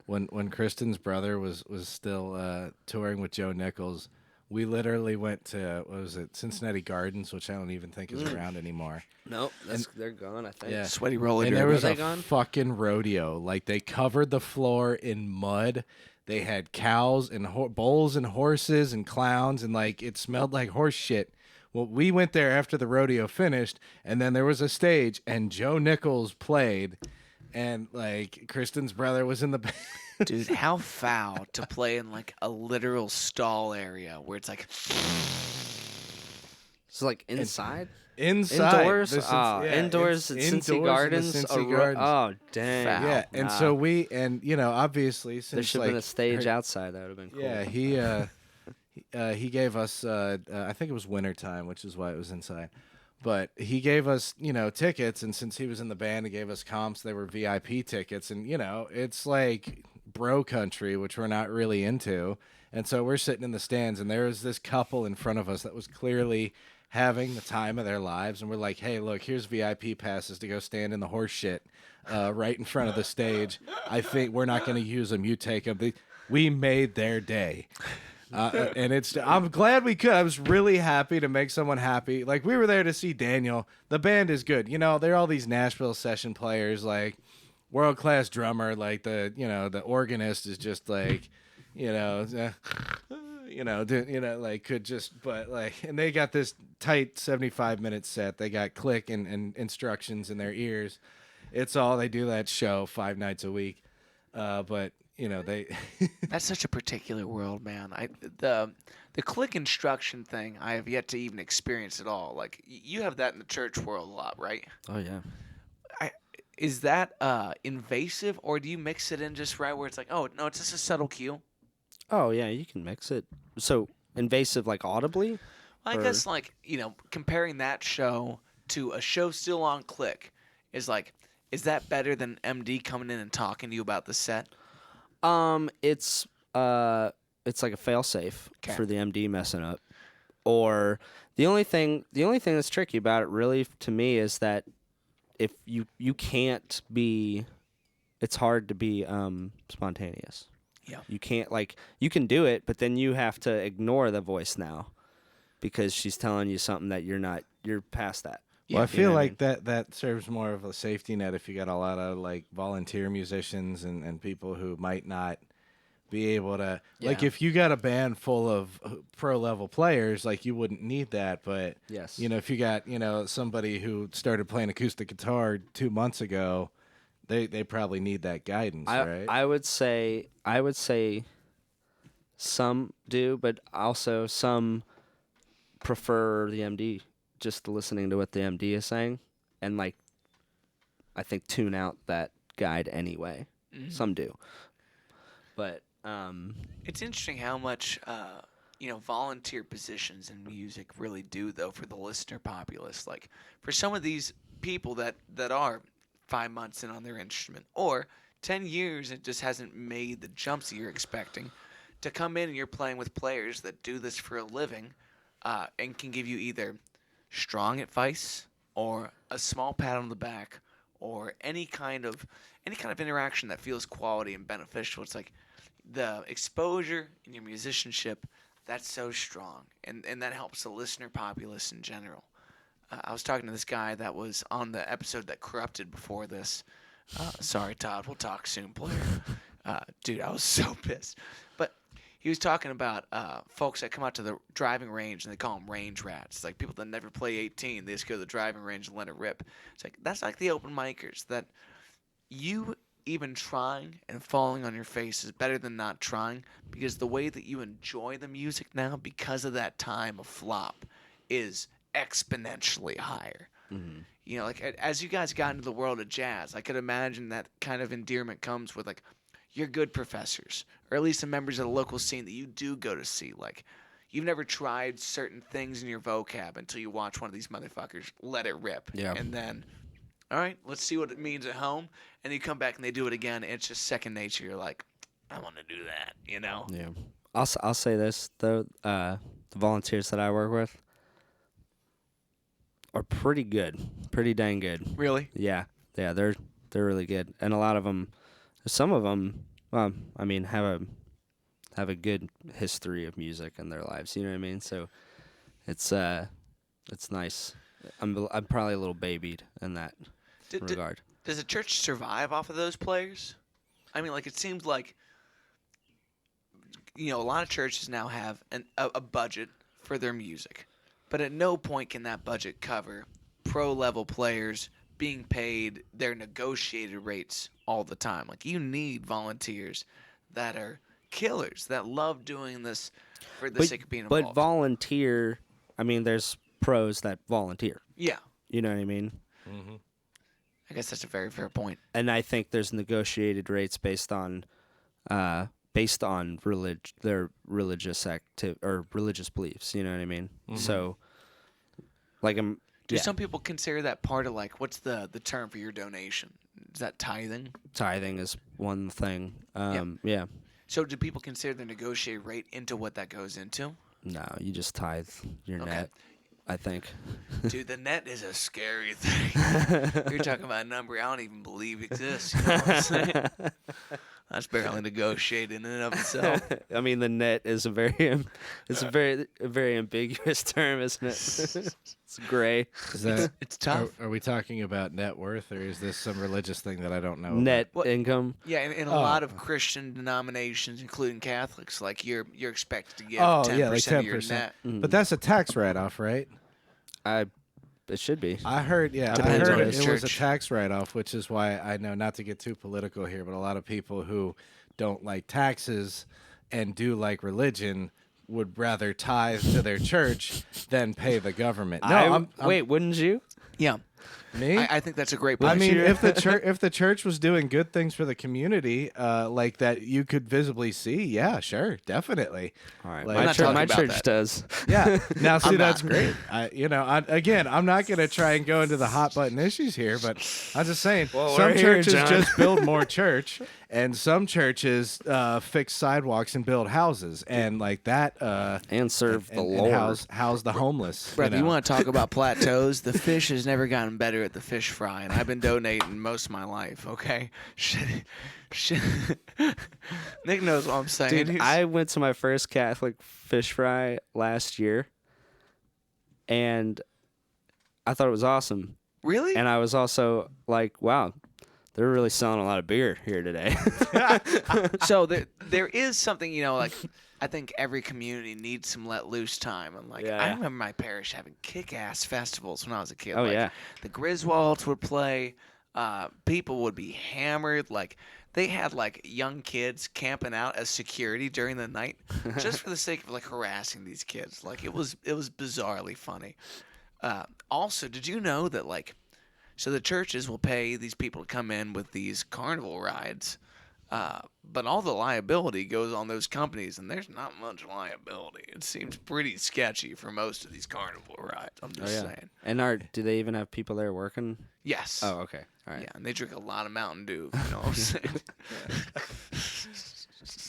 When Kristen's brother was still touring with Joe Nichols, we literally went to, what was it, Cincinnati Gardens, which I don't even think is around anymore. Nope, they're gone, I think. Yeah. Sweaty roller And derby. there was Are a they gone? fucking rodeo. Like, they covered the floor in mud. They had cows and bulls and horses and clowns, and like it smelled like horse shit. Well, we went there after the rodeo finished, and then there was a stage, and Joe Nichols played, and like Kristen's brother was in the band. Dude, how foul to play in like a literal stall area where it's like It's like inside? Inside. Indoors? The Indoors it's at Cincy indoors in the Gardens? Cincy Gardens. Oh, dang. Foul. Yeah, and Nah. so obviously, There since should have like been a stage outside. That would have been cool. Yeah, he gave us I think it was winter time, which is why it was inside. But he gave us, tickets, and since he was in the band, he gave us comps. They were VIP tickets, and it's like bro country, which we're not really into. And so we're sitting in the stands, and there was this couple in front of us that was clearly having the time of their lives, and we're like, "Hey, look, here's VIP passes to go stand in the horse shit right in front of the stage. I think we're not going to use them. You take them." We made their day. And I'm glad we could. I was really happy to make someone happy. Like, we were there to see Daniel. The band is good. They're all these Nashville session players, like world-class drummer. Like the organist is just like, could just, but like, and they got this tight 75-minute set. They got click and instructions in their ears. It's all they do that show 5 nights a week. But they that's such a particular world, man. The click instruction thing I have yet to even experience at all. Like you have that in the church world a lot, right? Oh, yeah. Is that invasive, or do you mix it in just right where it's like, oh no, it's just a subtle cue? Oh, yeah, you can mix it. So, invasive, like audibly? I guess like comparing that show to a show still on click is that better than MD coming in and talking to you about the set? It's like a failsafe for the MD messing up. Or the only thing that's tricky about it really to me is that if you can't be, it's hard to be spontaneous. Yeah. You can't, like, you can do it, but then you have to ignore the voice now because she's telling you something that you're past that. Well, I You feel know what I like that serves more of a safety net if you got a lot of like volunteer musicians and people who might not be able to, like, if you got a band full of pro level players, like you wouldn't need that. But Yes. if you got somebody who started playing acoustic guitar 2 months ago, they probably need that guidance, right? I would say some do, but also some prefer the MD, just listening to what the MD is saying, and like I think tune out that guide anyway. Mm-hmm. Some do, but It's interesting how much volunteer positions in music really do though for the listener populace. Like for some of these people that are 5 months in on their instrument, or 10 years it just hasn't made the jumps that you're expecting, to come in and you're playing with players that do this for a living and can give you either strong advice or a small pat on the back or any kind of interaction that feels quality and beneficial. It's like the exposure in your musicianship, that's so strong, and that helps the listener populace in general. I was talking to this guy that was on the episode that corrupted before this. Sorry, Todd. We'll talk soon, player. Dude, I was so pissed. But he was talking about folks that come out to the driving range and they call them range rats. It's like people that never play 18. They just go to the driving range and let it rip. It's like that's like the open micers. That you even trying and falling on your face is better than not trying, because the way that you enjoy the music now because of that time of flop is exponentially higher. Mm-hmm. You know, like as you guys got into the world of jazz, I could imagine that kind of endearment comes with like your good professors, or at least the members of the local scene that you do go to see. Like, you've never tried certain things in your vocab until you watch one of these motherfuckers let it rip. Yeah. And then, all right, let's see what it means at home. And you come back and they do it again. And it's just second nature. You're like, I want to do that, you know? Yeah. I'll say this though, the volunteers that I work with are pretty good, pretty dang good. Really? Yeah, they're really good, and a lot of them, some of them, I mean, have a good history of music in their lives. You know what I mean? So it's nice. I'm probably a little babied in that regard. Does the church survive off of those players? I mean, like, it seems like, you know, a lot of churches now have a budget for their music, but at no point can that budget cover pro-level players being paid their negotiated rates all the time. Like, you need volunteers that are killers, that love doing this for the sake of being involved. But volunteer, I mean, there's pros that volunteer. Yeah. You know what I mean? Mm-hmm. I guess that's a very fair point. And I think there's negotiated rates based on their religious or religious beliefs. You know what I mean? Mm-hmm. So, like, Do some people consider that part of, like, what's the term for your donation? Is that tithing? Tithing is one thing. Yeah. Yeah. So do people consider the negotiated rate into what that goes into? No, you just tithe your Okay. net, I think. Dude, the net is a scary thing. You're talking about a number I don't even believe exists. You know what I'm saying? That's barely negotiated in and of itself. I mean, the net is a very ambiguous term, isn't it? It's gray. Is that, It's tough. Are we talking about net worth, or is this some religious thing that I don't know? Net What- income. Yeah, in a lot of Christian denominations, including Catholics, like you're expected to give Oh, 10% yeah, like of your 10%. net. About? But that's a tax write-off, right? It should be. I heard, yeah, Depends I on heard the it was a church. tax write-off, which is why I know, not to get too political here, but a lot of people who don't like taxes and do like religion would rather tithe to their church than pay the government. No, I'm wait, wouldn't you? Yeah, me. I think that's a great point. I mean, if the church was doing good things for the community, like that you could visibly see, yeah, sure, definitely. All right, Like- I'm not talking my about church that. does. Yeah. Now, see, I'm that's not. great. I'm not going to try and go into the hot button issues here, but I'm just saying Well, some we're here, churches John. just build more church, and some churches fix sidewalks and build houses, and like that, And serve the and Lord. house the homeless. Brother, you know. want to talk about plateaus? The fish has never gotten better at the fish fry, and I've been donating most of my life, okay? Shit. Nick knows what I'm saying. Dude, He's- I went to my first Catholic fish fry last year, and I thought it was awesome. Really? And I was also like, wow, they're really selling a lot of beer here today. So there is something, you know, like I think every community needs some let loose time. And like Yeah, I yeah. remember my parish having kick-ass festivals when I was a kid. Oh, like, yeah. The Griswolds would play. People would be hammered. Like they had like young kids camping out as security during the night just for the sake of like harassing these kids. Like it was bizarrely funny. Also, did you know that like so the churches will pay these people to come in with these carnival rides, but all the liability goes on those companies, and there's not much liability. It seems pretty sketchy for most of these carnival rides. I'm just saying. And do they even have people there working? Yes. Oh, okay. All right. Yeah, and they drink a lot of Mountain Dew. You know what I'm saying?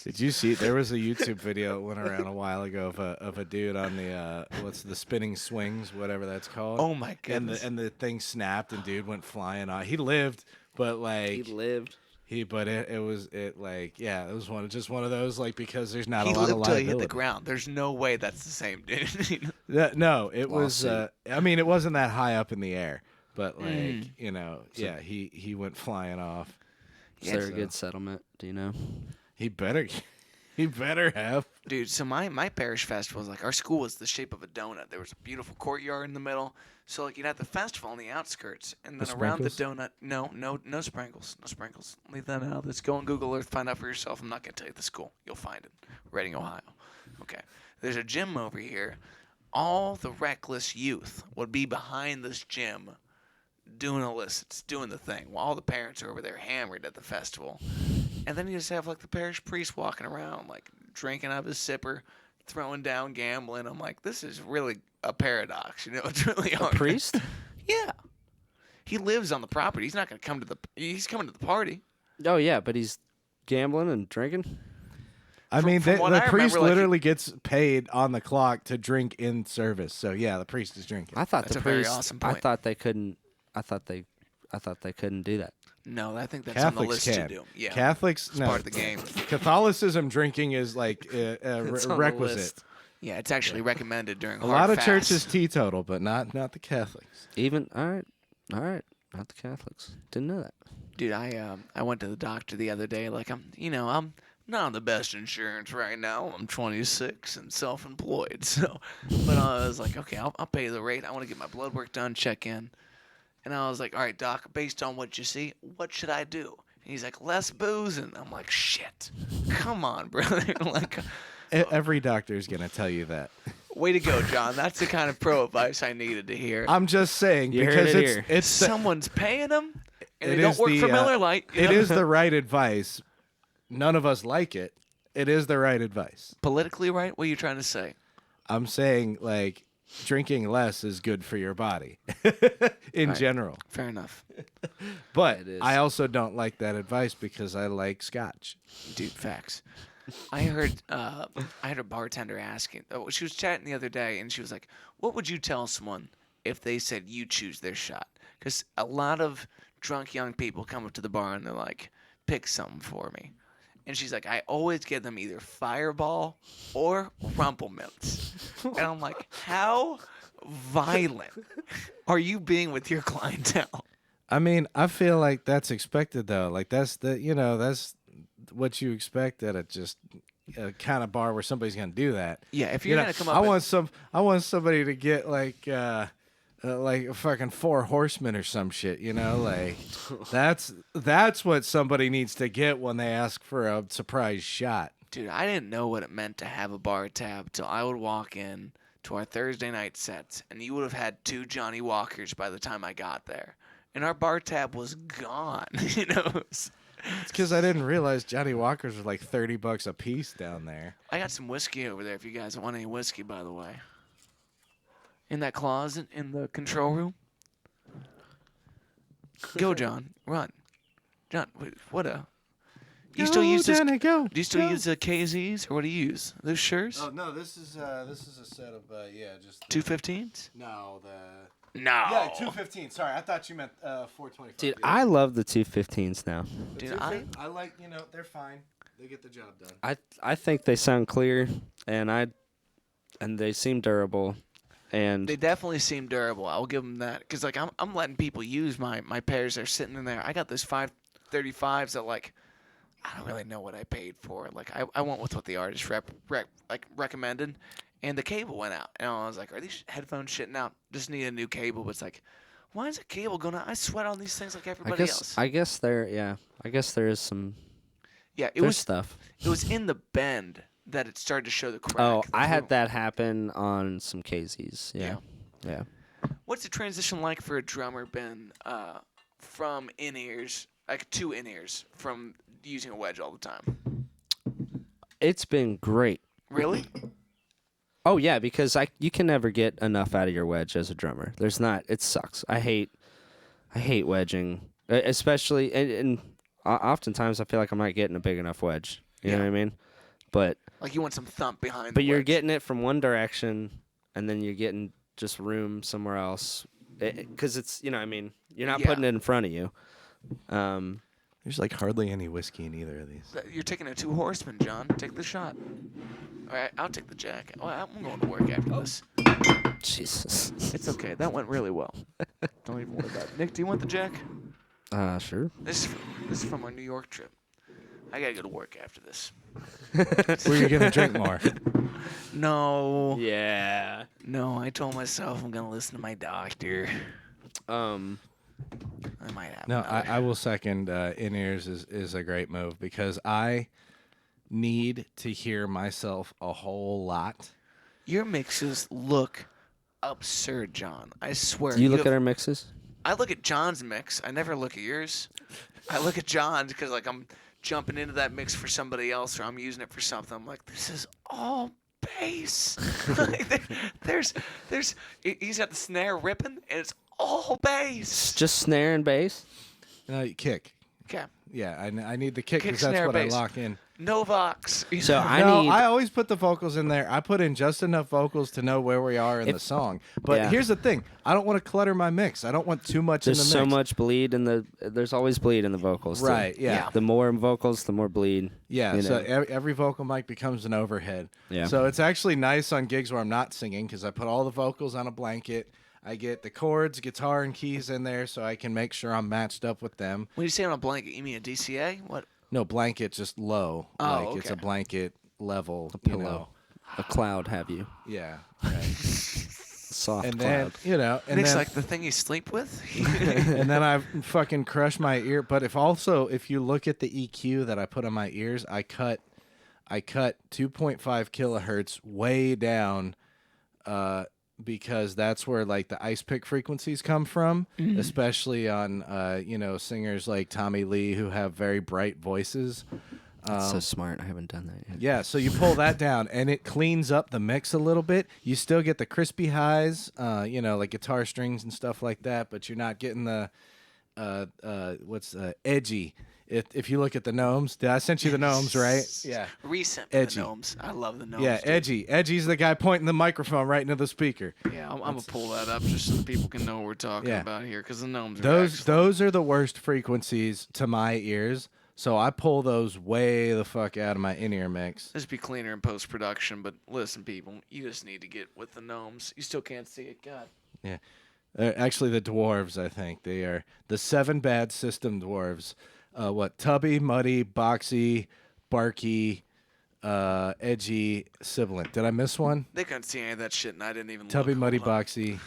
Did you see? There was a YouTube video that went around a while ago of a dude on the what's the spinning swings, whatever that's called. Oh my goodness. And the thing snapped and dude went flying off. He lived, but like He lived. But it was like it was one of those like because there's not He a lot of lived till he liability. hit the ground. There's no way that's the same dude. No, it was. Lawsuit. I mean, it wasn't that high up in the air, but like he went flying off. Is there a good settlement? Do you know? He better. He better have. Dude, so my parish festival was like, our school was the shape of a donut. There was a beautiful courtyard in the middle. So like you'd have the festival on the outskirts, and then around the donut, no sprinkles, no sprinkles. Leave that out. Let's go on Google Earth, find out for yourself. I'm not gonna tell you the school. You'll find it, Reading, Ohio. Okay. There's a gym over here. All the reckless youth would be behind this gym, doing illicits, doing the thing, while all the parents are over there hammered at the festival. And then you just have like the parish priest walking around, like drinking out of his sipper, throwing down, gambling. I'm like, this is really a paradox. It's really hard. Priest? Yeah. He lives on the property. He's not going to come to he's coming to the party. Oh yeah, but he's gambling and drinking. I mean, from what the I priest remember, like, literally gets paid on the clock to drink in service. So yeah, the priest is drinking. I thought That's the a very priest. awesome I point. thought they couldn't. I thought they couldn't do that. No, I think that's on the Catholics list can. to do. Yeah. Catholics, no. Part of the game. Catholicism drinking is like a It's on the requisite. list. Yeah, it's actually recommended during A hard lot of fasts. churches teetotal, but not the Catholics. Even all right, not the Catholics. Didn't know that. Dude, I went to the doctor the other day. Like I'm not on the best insurance right now. I'm 26 and self-employed. So, but I was like, okay, I'll pay the rate. I want to get my blood work done, check in. And I was like, all right, doc, based on what you see, what should I do? And he's like, less booze. And I'm like, shit, come on, brother. Like, Every doctor is going to tell you that. way to go, John. That's the kind of pro advice I needed to hear. I'm just saying You heard because it it's here. it's the, Someone's paying them, and it they don't is work the, for Miller Lite. it is the right advice. None of us like it. It is the right advice. politically right. What are you trying to say? I'm saying like drinking less is good for your body in general. Fair enough. But It is. I also don't like that advice because I like scotch. Dude, facts. I heard a bartender asking. Oh, she was chatting the other day, and she was like, "What would you tell someone if they said you choose their shot?" Because a lot of drunk young people come up to the bar and they're like, "Pick something for me," and she's like, "I always give them either Fireball or Rumplemints," and I'm like, "How violent are you being with your clientele?" I mean, I feel like that's expected though. Like that's that's what you expect at a kind of bar where somebody's gonna do that. Yeah, if you're gonna come up, I want somebody to get like a fucking 4 Horsemen or some shit. Like that's what somebody needs to get when they ask for a surprise shot. dude, I didn't know what it meant to have a bar tab till I would walk in to our Thursday night sets, and you would have had 2 Johnny Walkers by the time I got there, and our bar tab was gone. It's because I didn't realize Johnny Walkers were like $30 a piece down there. I got some whiskey over there if you guys want any whiskey, by the way. In that closet in the control room. Go, John. Run. John, what a... Do you still use this? Johnny, go. Do you still use the KZs, or what do you use? Those Shures? Oh no, this is a set of just 215s? no the No. yeah 215. Sorry, I thought you meant 425. Dude, I love the 215s now. Dude, I like they're fine. They get the job done. I think they sound clear, and they seem durable, and They definitely seem durable. I'll give them that. Because, like, I'm letting people use my pairs. They're sitting in there. I got those 535s that, like, I don't really know what I paid for. Like, I went with what the artist recommended. And the cable went out. And I was like, are these headphones shitting out? Just need a new cable. But it's like, why is the cable going out? I sweat on these things like everybody else. I guess there is some Yeah, there's stuff. It was in the bend that it started to show the crack. Oh, The I had room. that happen on some KZs. Yeah. What's the transition like for a drummer been from in-ears, like to in-ears, from using a wedge all the time? It's been great. Really? Oh yeah, because you can never get enough out of your wedge as a drummer. There's not. It sucks. I hate wedging, especially and oftentimes I feel like I'm not getting a big enough wedge. You know what I mean? But Like you want some thump behind but the you're wedge. getting it from one direction, and then you're getting just room somewhere else. Because it's, you know what I mean, you're not Yeah. putting it in front of you. There's like hardly any whiskey in either of these. You're taking a two horseman, John. Take the shot. All right, I'll take the jack. Oh, I'm going to work after this. Jesus. It's okay. That went really well. Don't even worry about it. Nick, do you want the jack? Sure. This is from our New York trip. I gotta go to work after this. Were you gonna drink more? No. Yeah. No, I told myself I'm gonna listen to my doctor. I might have. No, another. I will second in-ears is a great move because I need to hear myself a whole lot. Your mixes look absurd, John. I swear. Do you look at our mixes? I look at John's mix. I never look at yours. I look at John's because like I'm jumping into that mix for somebody else or I'm using it for something. I'm like, this is all bass. Like, there's he's got the snare ripping and it's all bass. Just snare and bass? No, kick. Okay. Yeah, I need the kick Kick, because that's snare, what bass. I lock in. No vox. So I No, need. I always put the vocals in there. I put in just enough vocals to know where we are in the song. But Yeah. here's the thing: I don't want to clutter my mix. I don't want too much in the There's mix. so much bleed in the. There's always bleed in the vocals. Too. Right? Yeah. Yeah. The more vocals, the more bleed. Yeah, you so know. every vocal mic becomes an overhead. Yeah. So it's actually nice on gigs where I'm not singing because I put all the vocals on a blanket. I get the chords, guitar, and keys in there so I can make sure I'm matched up with them. When you say on a blanket, you mean a DCA? What? No, blanket just low. Oh, It's okay. a blanket level. Pillow. A cloud, have you? Yeah. Right. Soft And cloud. then, and Nick's then, like the thing you sleep with? and then I fucking crush my ear. But if you look at the EQ that I put on my ears, I cut 2.5 kilohertz way down, because that's where like the ice pick frequencies come from, especially on singers like Tommy Lee who have very bright voices. That's so smart. I haven't done that yet. Yeah, so you pull that down and it cleans up the mix a little bit. You still get the crispy highs, like guitar strings and stuff like that, but you're not getting the edgy. If you look at the gnomes, I sent you the gnomes, right? Yeah. Recent Edgy. the gnomes. I love the gnomes. Yeah, dude. edgy. Edgy's the guy pointing the microphone right into the speaker. Yeah, I'm gonna pull that up just so people can know what we're talking Yeah. about here, because the gnomes are Those excellent. those are the worst frequencies to my ears, so I pull those way the fuck out of my in-ear mix. This would be cleaner in post production, but listen, people, you just need to get with the gnomes. You still can't see it. God. Yeah. Actually, the dwarves, I think. They are the 7 bad system dwarves. Tubby, Muddy, Boxy, Barky, Edgy, Sibilant. Did I miss one? They couldn't see any of that shit, and I didn't even Tubby, look. Muddy, Hold on. Boxy.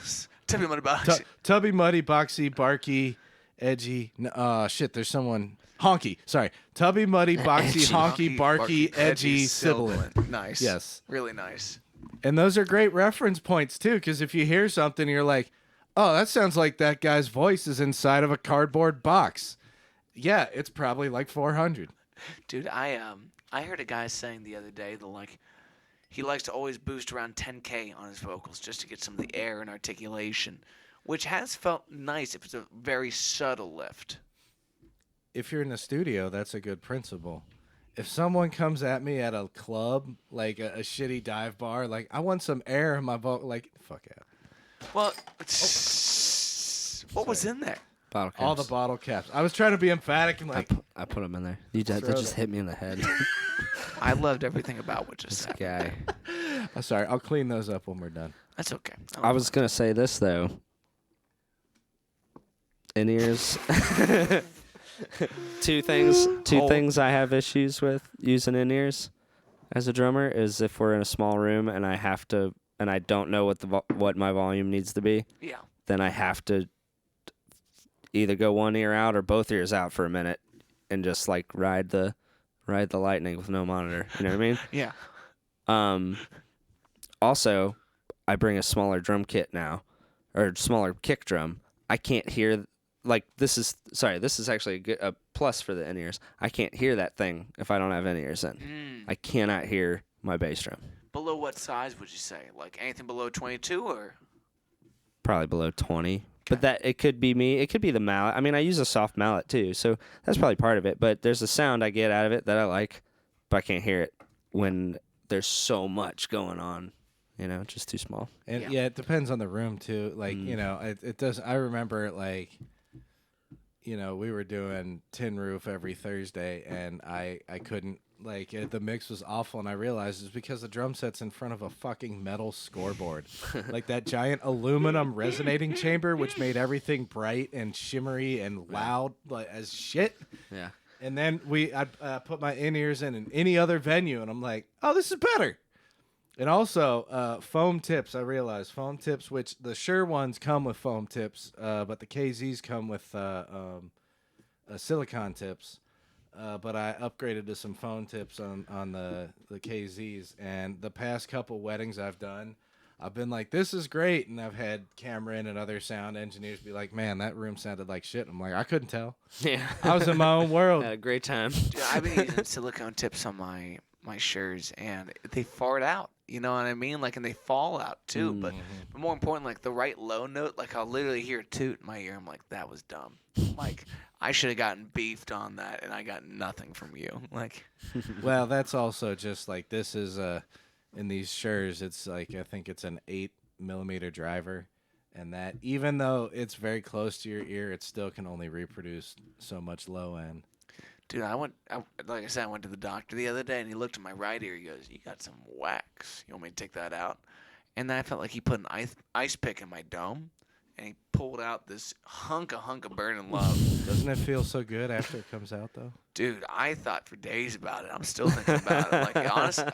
Tubby, Muddy, Boxy. Tubby, Muddy, Boxy, Barky, Edgy. Shit, there's someone. Honky. Sorry. Tubby, Muddy, Boxy, Honky, Barky, Edgy, Sibilant. Nice. Yes. Really nice. And those are great reference points, too, because if you hear something, you're like, oh, that sounds like that guy's voice is inside of a cardboard box. Yeah, it's probably like 400. Dude, I heard a guy saying the other day that he likes to always boost around 10K on his vocals just to get some of the air and articulation, which has felt nice if it's a very subtle lift. If you're in the studio, that's a good principle. If someone comes at me at a club, like a shitty dive bar, like, I want some air in my vocal, like, fuck out. Well, what was in there? Bottle caps. All the bottle caps. I was trying to be emphatic and like, I put them in there. You that Throw just them. hit me in the head. I loved everything about what just This happened. guy. I'm sorry, I'll clean those up when we're done. That's okay. I was gonna say this though. In ears. Two things I have issues with using in ears as a drummer is if we're in a small room and I don't know what my volume needs to be, Yeah. then I have to either go one ear out or both ears out for a minute and just like ride the lightning with no monitor. You know what I mean? Yeah. Also, I bring a smaller drum kit now, or smaller kick drum. I can't hear, like, this is actually a plus for the in-ears. I can't hear that thing if I don't have in-ears in. I cannot hear my bass drum. Below what size would you say? Like anything below 22 or? Probably below 20. But that it could be me. It could be the mallet. I mean, I use a soft mallet too, so that's probably part of it. But there's a sound I get out of it that I like, but I can't hear it when there's so much going on. You know, it's just too small. And yeah, it depends on the room too. Like, it does. I remember like you know, we were doing Tin Roof every Thursday, and I couldn't, like, the mix was awful, and I realized it's because the drum set's in front of a fucking metal scoreboard. Like that giant aluminum resonating chamber, which made everything bright and shimmery and loud like, as shit. Yeah. And then I put my in-ears in any other venue, and I'm like, oh, this is better. And also, foam tips, I realized. Foam tips, which the Shure ones come with foam tips, but the KZs come with silicone tips. But I upgraded to some foam tips on the KZs. And the past couple weddings I've done, I've been like, this is great. And I've had Cameron and other sound engineers be like, man, that room sounded like shit. I'm like, I couldn't tell. Yeah. I was in my own world. Had a great time. Dude, I've been using silicone tips on my Shures, and they fart out. You know what I mean? Like, and they fall out too. But more important, like the right low note, like I'll literally hear a toot in my ear. I'm like, that was dumb. Like, I should have gotten beefed on that, and I got nothing from you. Like, Well, that's also just like this is in these Shures, it's like I think it's an 8mm driver, and that even though it's very close to your ear, it still can only reproduce so much low end. dude, like I said, I went to the doctor the other day, and he looked at my right ear. He goes, "You got some wax. You want me to take that out?" And then I felt like he put an ice pick in my dome, and he pulled out this hunk of burning love. Doesn't it feel so good after it comes out though? Dude, I thought for days about it. I'm still thinking about it. Like, honestly,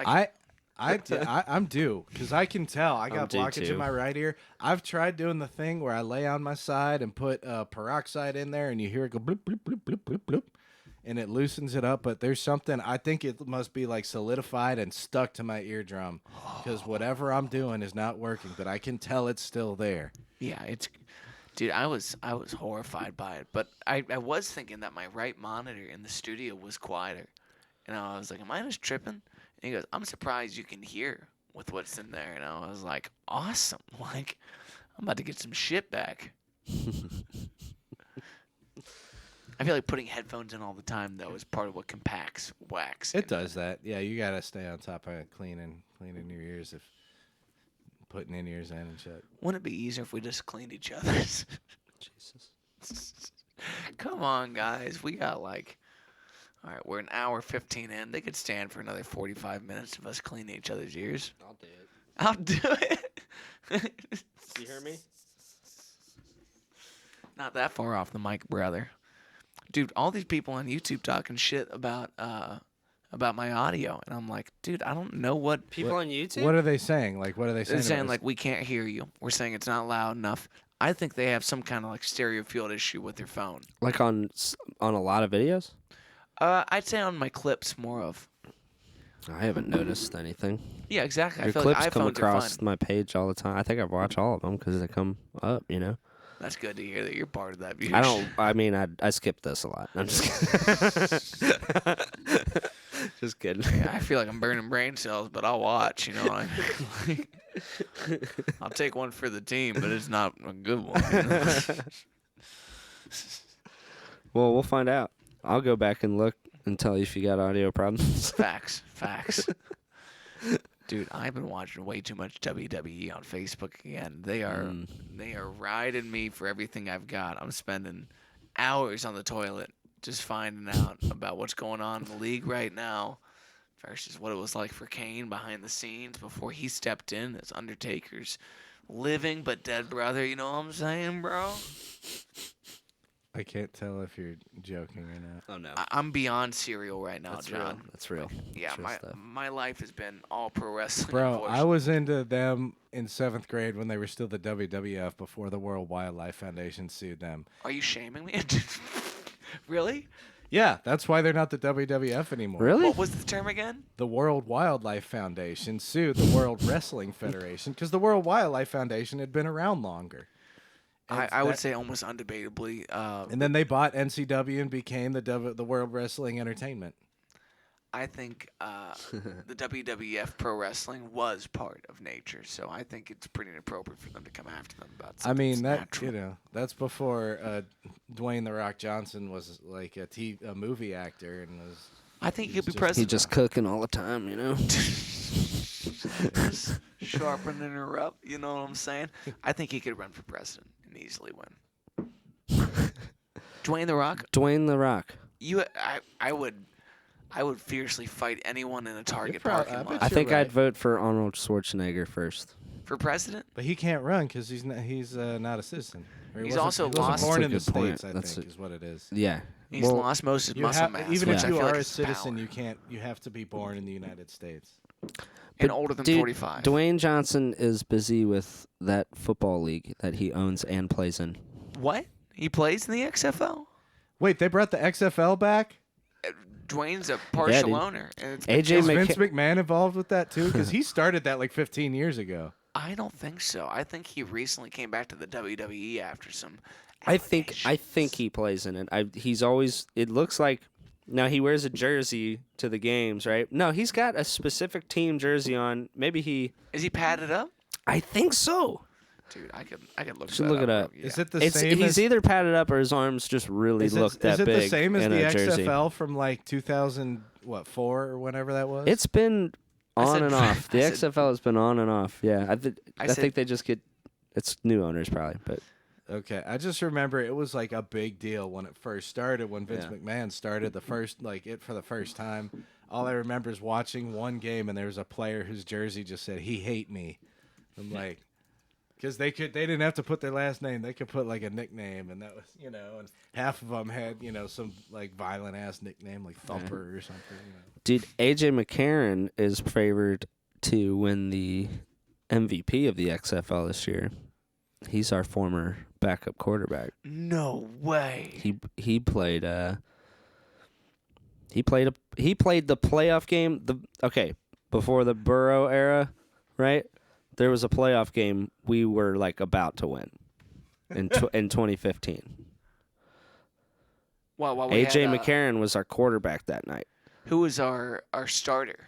I'm due because I can tell I got due, blockage too. in my right ear. I've tried doing the thing where I lay on my side and put peroxide in there, and you hear it go bloop bloop bloop bloop bloop bloop, and it loosens it up. But there's something, I think it must be like solidified and stuck to my eardrum because whatever I'm doing is not working. But I can tell it's still there. yeah, dude, I was horrified by it. But I was thinking that my right monitor in the studio was quieter, and I was like, am I just tripping? And he goes, I'm surprised you can hear with what's in there. And I was like, awesome. Like, I'm about to get some shit back. I feel like putting headphones in all the time, though, is part of what compacts wax. It does that. Yeah, you gotta stay on top of cleaning your ears if putting in ears in and shit. Wouldn't it be easier if we just cleaned each other's? Jesus. Come on, guys. We got like... All right, we're an hour 15 in. They could stand for another 45 minutes of us cleaning each other's ears. I'll do it. I'll do it. You hear me? Not that far off the mic, brother. Dude, all these people on YouTube talking shit about my audio, and I'm like, dude, I don't know what People on YouTube? What are they saying? Like, what are they saying? they're saying. about Like, we can't hear you. We're saying it's not loud enough. I think they have some kind of like stereo field issue with their phone. Like on a lot of videos? I'd say on my clips more of. I haven't noticed anything. Yeah, exactly. Your I feel clips like come iPhones are across fine. my page all the time. I think I've watched all of them because they come up, you know? That's good to hear that you're part of that viewership. I don't. I mean, I skip this a lot. I'm just kidding. Just kidding. Yeah, I feel like I'm burning brain cells, but I'll watch. You know, what I mean? I'll take one for the team, but it's not a good one. You know? Well, we'll find out. I'll go back and look and tell you if you got audio problems. Facts. Dude, I've been watching way too much WWE on Facebook again. They are riding me for everything I've got. I'm spending hours on the toilet just finding out about what's going on in the league right now versus what it was like for Kane behind the scenes before he stepped in as Undertaker's living but dead brother. You know what I'm saying, bro? I can't tell if you're joking or not. Oh no, I'm beyond cereal right now, that's John. real. That's real. Yeah, That's real stuff. my life has been all pro wrestling. Bro, I unfortunately. was into them in 7th grade when they were still the WWF before the World Wildlife Foundation sued them. Are you shaming me? Really? Yeah, that's why they're not the WWF anymore. Really? What was the term again? The World Wildlife Foundation sued the World Wrestling Federation because the World Wildlife Foundation had been around longer. And I would that- say almost undebatably. And then they bought NCW and became the World Wrestling Entertainment. I think the WWF Pro Wrestling was part of nature, so I think it's pretty inappropriate for them to come after them about I something mean, that's that natural. that's before Dwayne the Rock Johnson was like a movie actor and was. I think he could be just- He president. just cooking all the time, you know. Just sharpening her up. You know what I'm saying? I think he could run for president and easily win. Dwayne the Rock. Dwayne the Rock. I would fiercely fight anyone in a Target prob- parking I lot. bet I think right. I'd vote for Arnold Schwarzenegger first. For president? But he can't run because he's not a citizen. Or He's wasn't- also he wasn't lost- born That's a in the good point. states. I That's think a- is what it is. Yeah. He's Well, lost most of his You muscle have, mass. even which if I you feel are like a is citizen, power. you can't. You have to be born in the United States. And older than Dude, 45. Dwayne Johnson is busy with that football league that he owns and plays in. What? He plays in the XFL? Wait, they brought the XFL back? Dwayne's a partial dude. owner. And it's AJ Is McCa- Vince McMahon involved with that too? Because he started that like 15 years ago. I don't think so. I think he recently came back to the WWE after some. I think allegations. he plays in it. He's always. It looks like now he wears a jersey to the games, right? No, he's got a specific team jersey on. Maybe he. Is he padded up? I think so. Dude, I could look. Should that look it up. Yeah. Is it the It's same? he's as, either padded up or his arms just really is look it, that is it big the same as in the a jersey. XFL from like 2004 or whenever that was? It's been on said- and off. The I said- XFL has been on and off. Yeah, I said- think they just get. It's new owners probably, but Okay, I just remember it was like a big deal when it first started. When Vince Yeah. McMahon started the first, like it for the first time. All I remember is watching one game and there was a player whose jersey just said "He hate me." I'm like, because they didn't have to put their last name. They could put like a nickname, and that was and half of them had some like violent ass nickname like Thumper or something. dude, AJ McCarron is favored to win the MVP of the XFL this year. He's our former backup quarterback. No way. He played he played the playoff game before the Burrow era, right? There was a playoff game we were like about to win in 2015. Well, we AJ had, McCarron was our quarterback that night. who was our starter?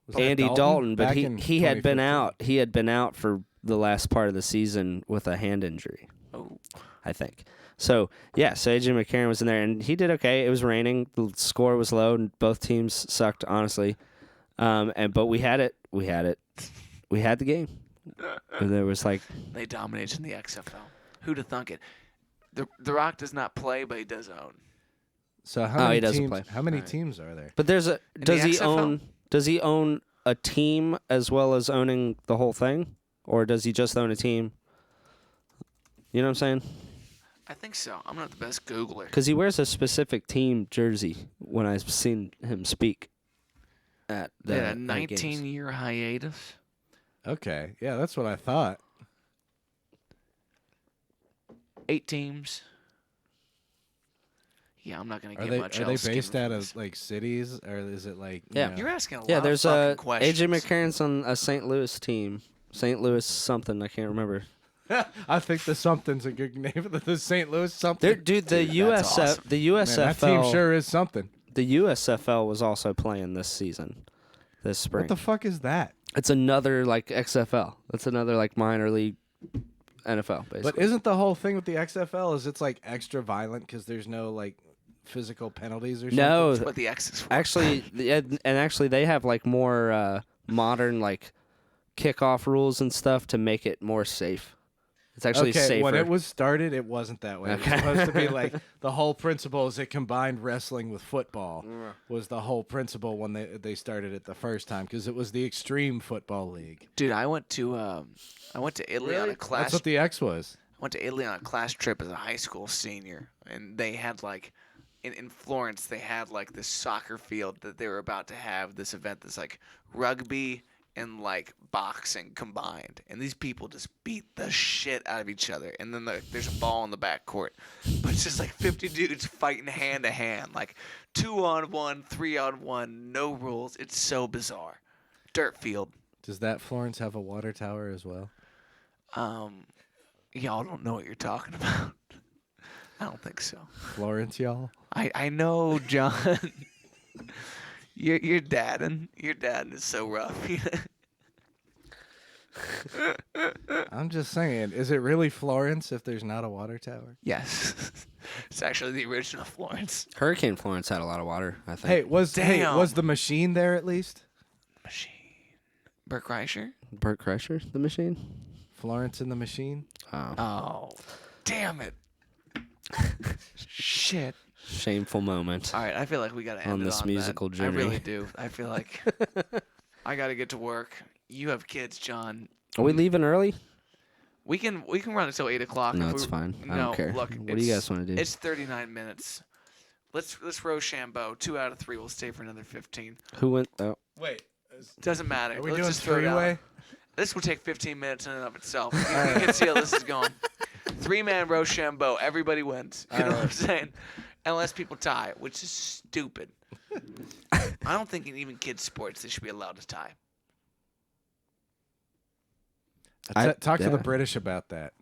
Was that Andy Dalton, but back he in had been 2015? out. He had been out for the last part of the season with a hand injury, Oh, I think. So AJ McCarron was in there, and he did okay. It was raining, the score was low, and both teams sucked, honestly. But we had it. We had the game. And there was like they dominated in the XFL. Who'd have thunk it? The Rock does not play, but he does own. So how Oh, many he doesn't teams? play. How many Right. teams are there? But does the XFL? he own a team as well as owning the whole thing, or does he just own a team? You know what I'm saying? I think so. I'm not the best Googler. Because he wears a specific team jersey when I've seen him speak at They the had a night games. 19-year hiatus. Okay, yeah, that's what I thought. 8 teams. Yeah, I'm not gonna Are get they much are they else. based given out from of this. like cities or is it like Yeah. You're asking a lot Yeah, of there's fucking a questions. AJ McCarron's on a St. Louis team. St. Louis something, I can't remember. I think the something's a good name. The St. Louis something. Dude, the that's USF, awesome. the Man, that team USFL, sure is something. the USFL was also playing this season, this spring. What the fuck is that? It's another like XFL. It's another like minor league NFL, basically. But isn't the whole thing with the XFL is it's like extra violent because there's no like physical penalties or something? no, That's what the X is for. actually, and actually they have like more modern like kickoff rules and stuff to make it more safe. It's actually Okay, safer. when it was started, it wasn't that way. Okay. It was supposed to be like the whole principle is it combined wrestling with football was the whole principle when they started it the first time because it was the Extreme Football League. Dude, I went to Italy on a class. That's what the X was. I went to Italy on a class trip as a high school senior, and they had like, in Florence, they had like this soccer field that they were about to have this event that's like rugby and like boxing combined, and these people just beat the shit out of each other, and then there's a ball in the back court, but it's just like 50 dudes fighting hand to hand, like 2-on-1, 3-on-1, no rules. It's so bizarre. Dirt field. Does that Florence have a water tower as well? Y'all don't know what you're talking about. I don't think so. Florence, y'all? I know, John. Your dad is so rough. I'm just saying, is it really Florence if there's not a water tower? Yes, it's actually the original Florence Hurricane Florence had a lot of water, I think. Hey, was Damn. the machine there at least? machine. Bert Kreischer. Bert Kreischer, the machine. Florence and the Machine? Oh. Oh, damn it! Shit. Shameful moment. All right, I feel like we gotta end On it this on musical that. journey. I really do. I feel like I gotta get to work. You have kids, John. Are we leaving early? We can run until 8 o'clock. No, if it's we- fine. I No, don't care. look. What do you guys want to do? It's 39 minutes. Let's Rochambeau. 2 out of 3. We'll stay for another 15. Who went? Oh, Wait, Doesn't matter. are we Let's doing just throw it out. three-way? This will take 15 minutes in and of itself. You can see how this is going. 3-man Rochambeau. Everybody wins. You know what I'm saying? Unless people tie, which is stupid. I don't think in even kids' sports they should be allowed to tie. Talk to the yeah. British about that.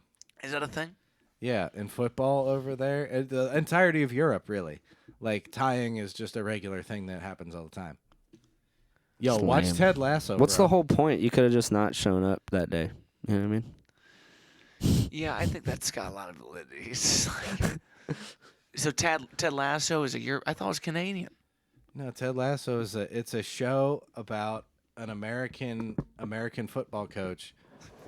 Is that a thing? Yeah, in football over there, the entirety of Europe, really. Like, tying is just a regular thing that happens all the time. Yo, It's watch lame. Ted Lasso. what's bro. the whole point? You could have just not shown up that day. You know what I mean? Yeah, I think that's got a lot of validity. It's like- so Ted Lasso is I thought it was Canadian. No, Ted Lasso is it's a show about an American football coach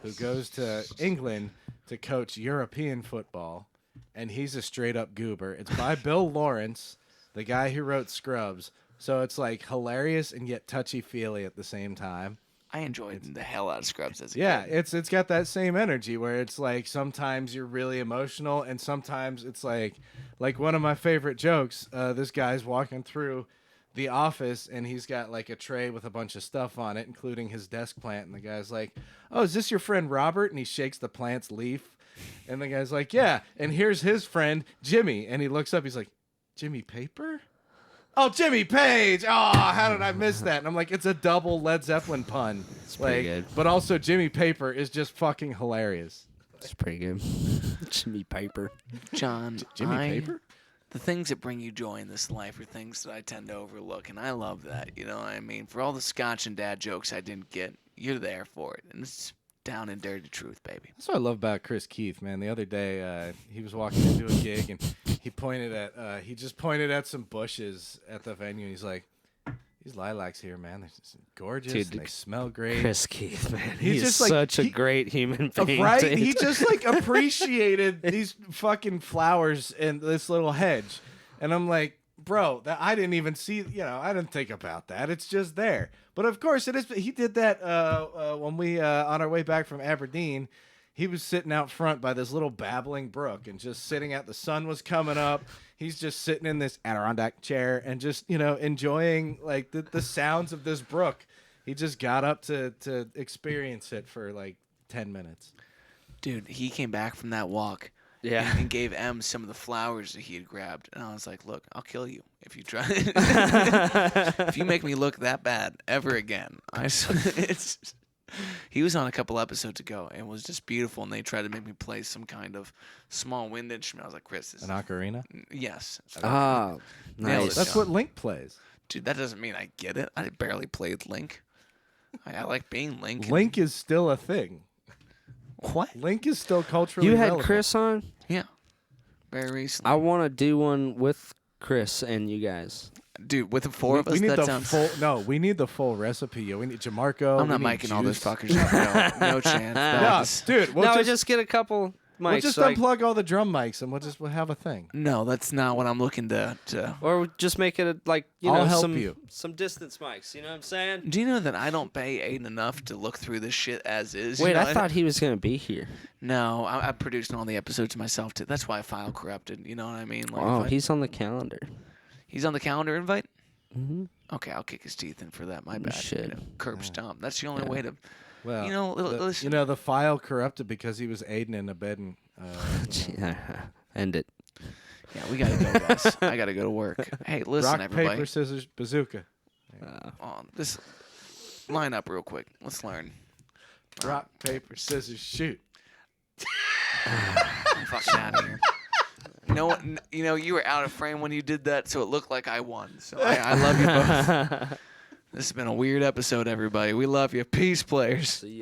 who goes to England to coach European football, and he's a straight up goober. It's by Bill Lawrence, the guy who wrote Scrubs. So it's like hilarious and yet touchy feely at the same time. I enjoyed the hell out of Scrubs as a Yeah, kid. it's got that same energy where it's like sometimes you're really emotional and sometimes it's like one of my favorite jokes. This guy's walking through the office and he's got like a tray with a bunch of stuff on it, including his desk plant. And the guy's like, "Oh, is this your friend Robert?" And he shakes the plant's leaf. And the guy's like, "Yeah." And here's his friend Jimmy. And he looks up. He's like, "Jimmy Paper?" "Oh, Jimmy Page. Oh, how did I miss that?" And I'm like, it's a double Led Zeppelin pun. It's pretty good. But also Jimmy Paper is just fucking hilarious. It's pretty good. Jimmy Piper. John, Jimmy Paper? The things that bring you joy in this life are things that I tend to overlook, and I love that. You know what I mean? For all the scotch and dad jokes I didn't get, you're there for it. And it's down and dirty truth, baby. That's what I love about Chris Keith, man. The other day, he was walking into a gig and he just pointed at some bushes at the venue. And he's like, "These lilacs here, man, they're just gorgeous. Dude, and they smell great." Chris Keith, man. He's He's just like- such a he- great human being. Right? dude. He just like appreciated these fucking flowers in this little hedge. And I'm like, bro, that I didn't even see, I didn't think about that. It's just there. But of course it is. He did that when we on our way back from Aberdeen. He was sitting out front by this little babbling brook and just sitting out. The sun was coming up. He's just sitting in this Adirondack chair and just, enjoying like the sounds of this brook. He just got up to experience it for like 10 minutes. Dude, he came back from that walk Yeah. and gave M some of the flowers that he had grabbed. And I was like, look, I'll kill you if you try. If you make me look that bad ever again. He was on a couple episodes ago and was just beautiful. And they tried to make me play some kind of small wind instrument. I was like, Chris, this An ocarina? yes. Ah, Nailed nice. it. That's what Link plays. Dude, that doesn't mean I get it. I barely played Link. I like being Link. and- Link is still a thing. What? Link is still culturally You had relevant. Chris on? Yeah. Very recently. I want to do one with Chris and you guys. Dude, with the four of us, we need that the sounds... full. No, we need the full recipe. Yo. We need Jamarco. I'm not we need miking all those juice. fuckers up. No chance. No, That's- dude. We'll no, just get a couple mics. we'll just like, unplug all the drum mics and we'll have a thing. No, that's not what I'm looking to. or just make it like I'll help some you. some distance mics. You know what I'm saying? Do you know that I don't pay Aiden enough to look through this shit as is? Wait, You know, I thought he was gonna be here. No, I'm producing all the episodes myself too. That's why I file corrupted. You know what I mean? Like, Oh, if I- he's on the calendar. he's on the calendar invite. Mm-hmm. Okay, I'll kick his teeth in for that. My bad. should. Curb stomp. That's the only way to. Well, You know, listen. the file corrupted because he was aiding and abetting. End it. Yeah, we gotta go, guys. I gotta go to work. Hey, listen, Rock, everybody. paper, scissors, bazooka. This line up real quick. Let's learn. Rock, paper, scissors, shoot. I'm fucking out of here. You were out of frame when you did that, so it looked like I won. So I love you both. This has been a weird episode, everybody. We love you. Peace, players. See ya.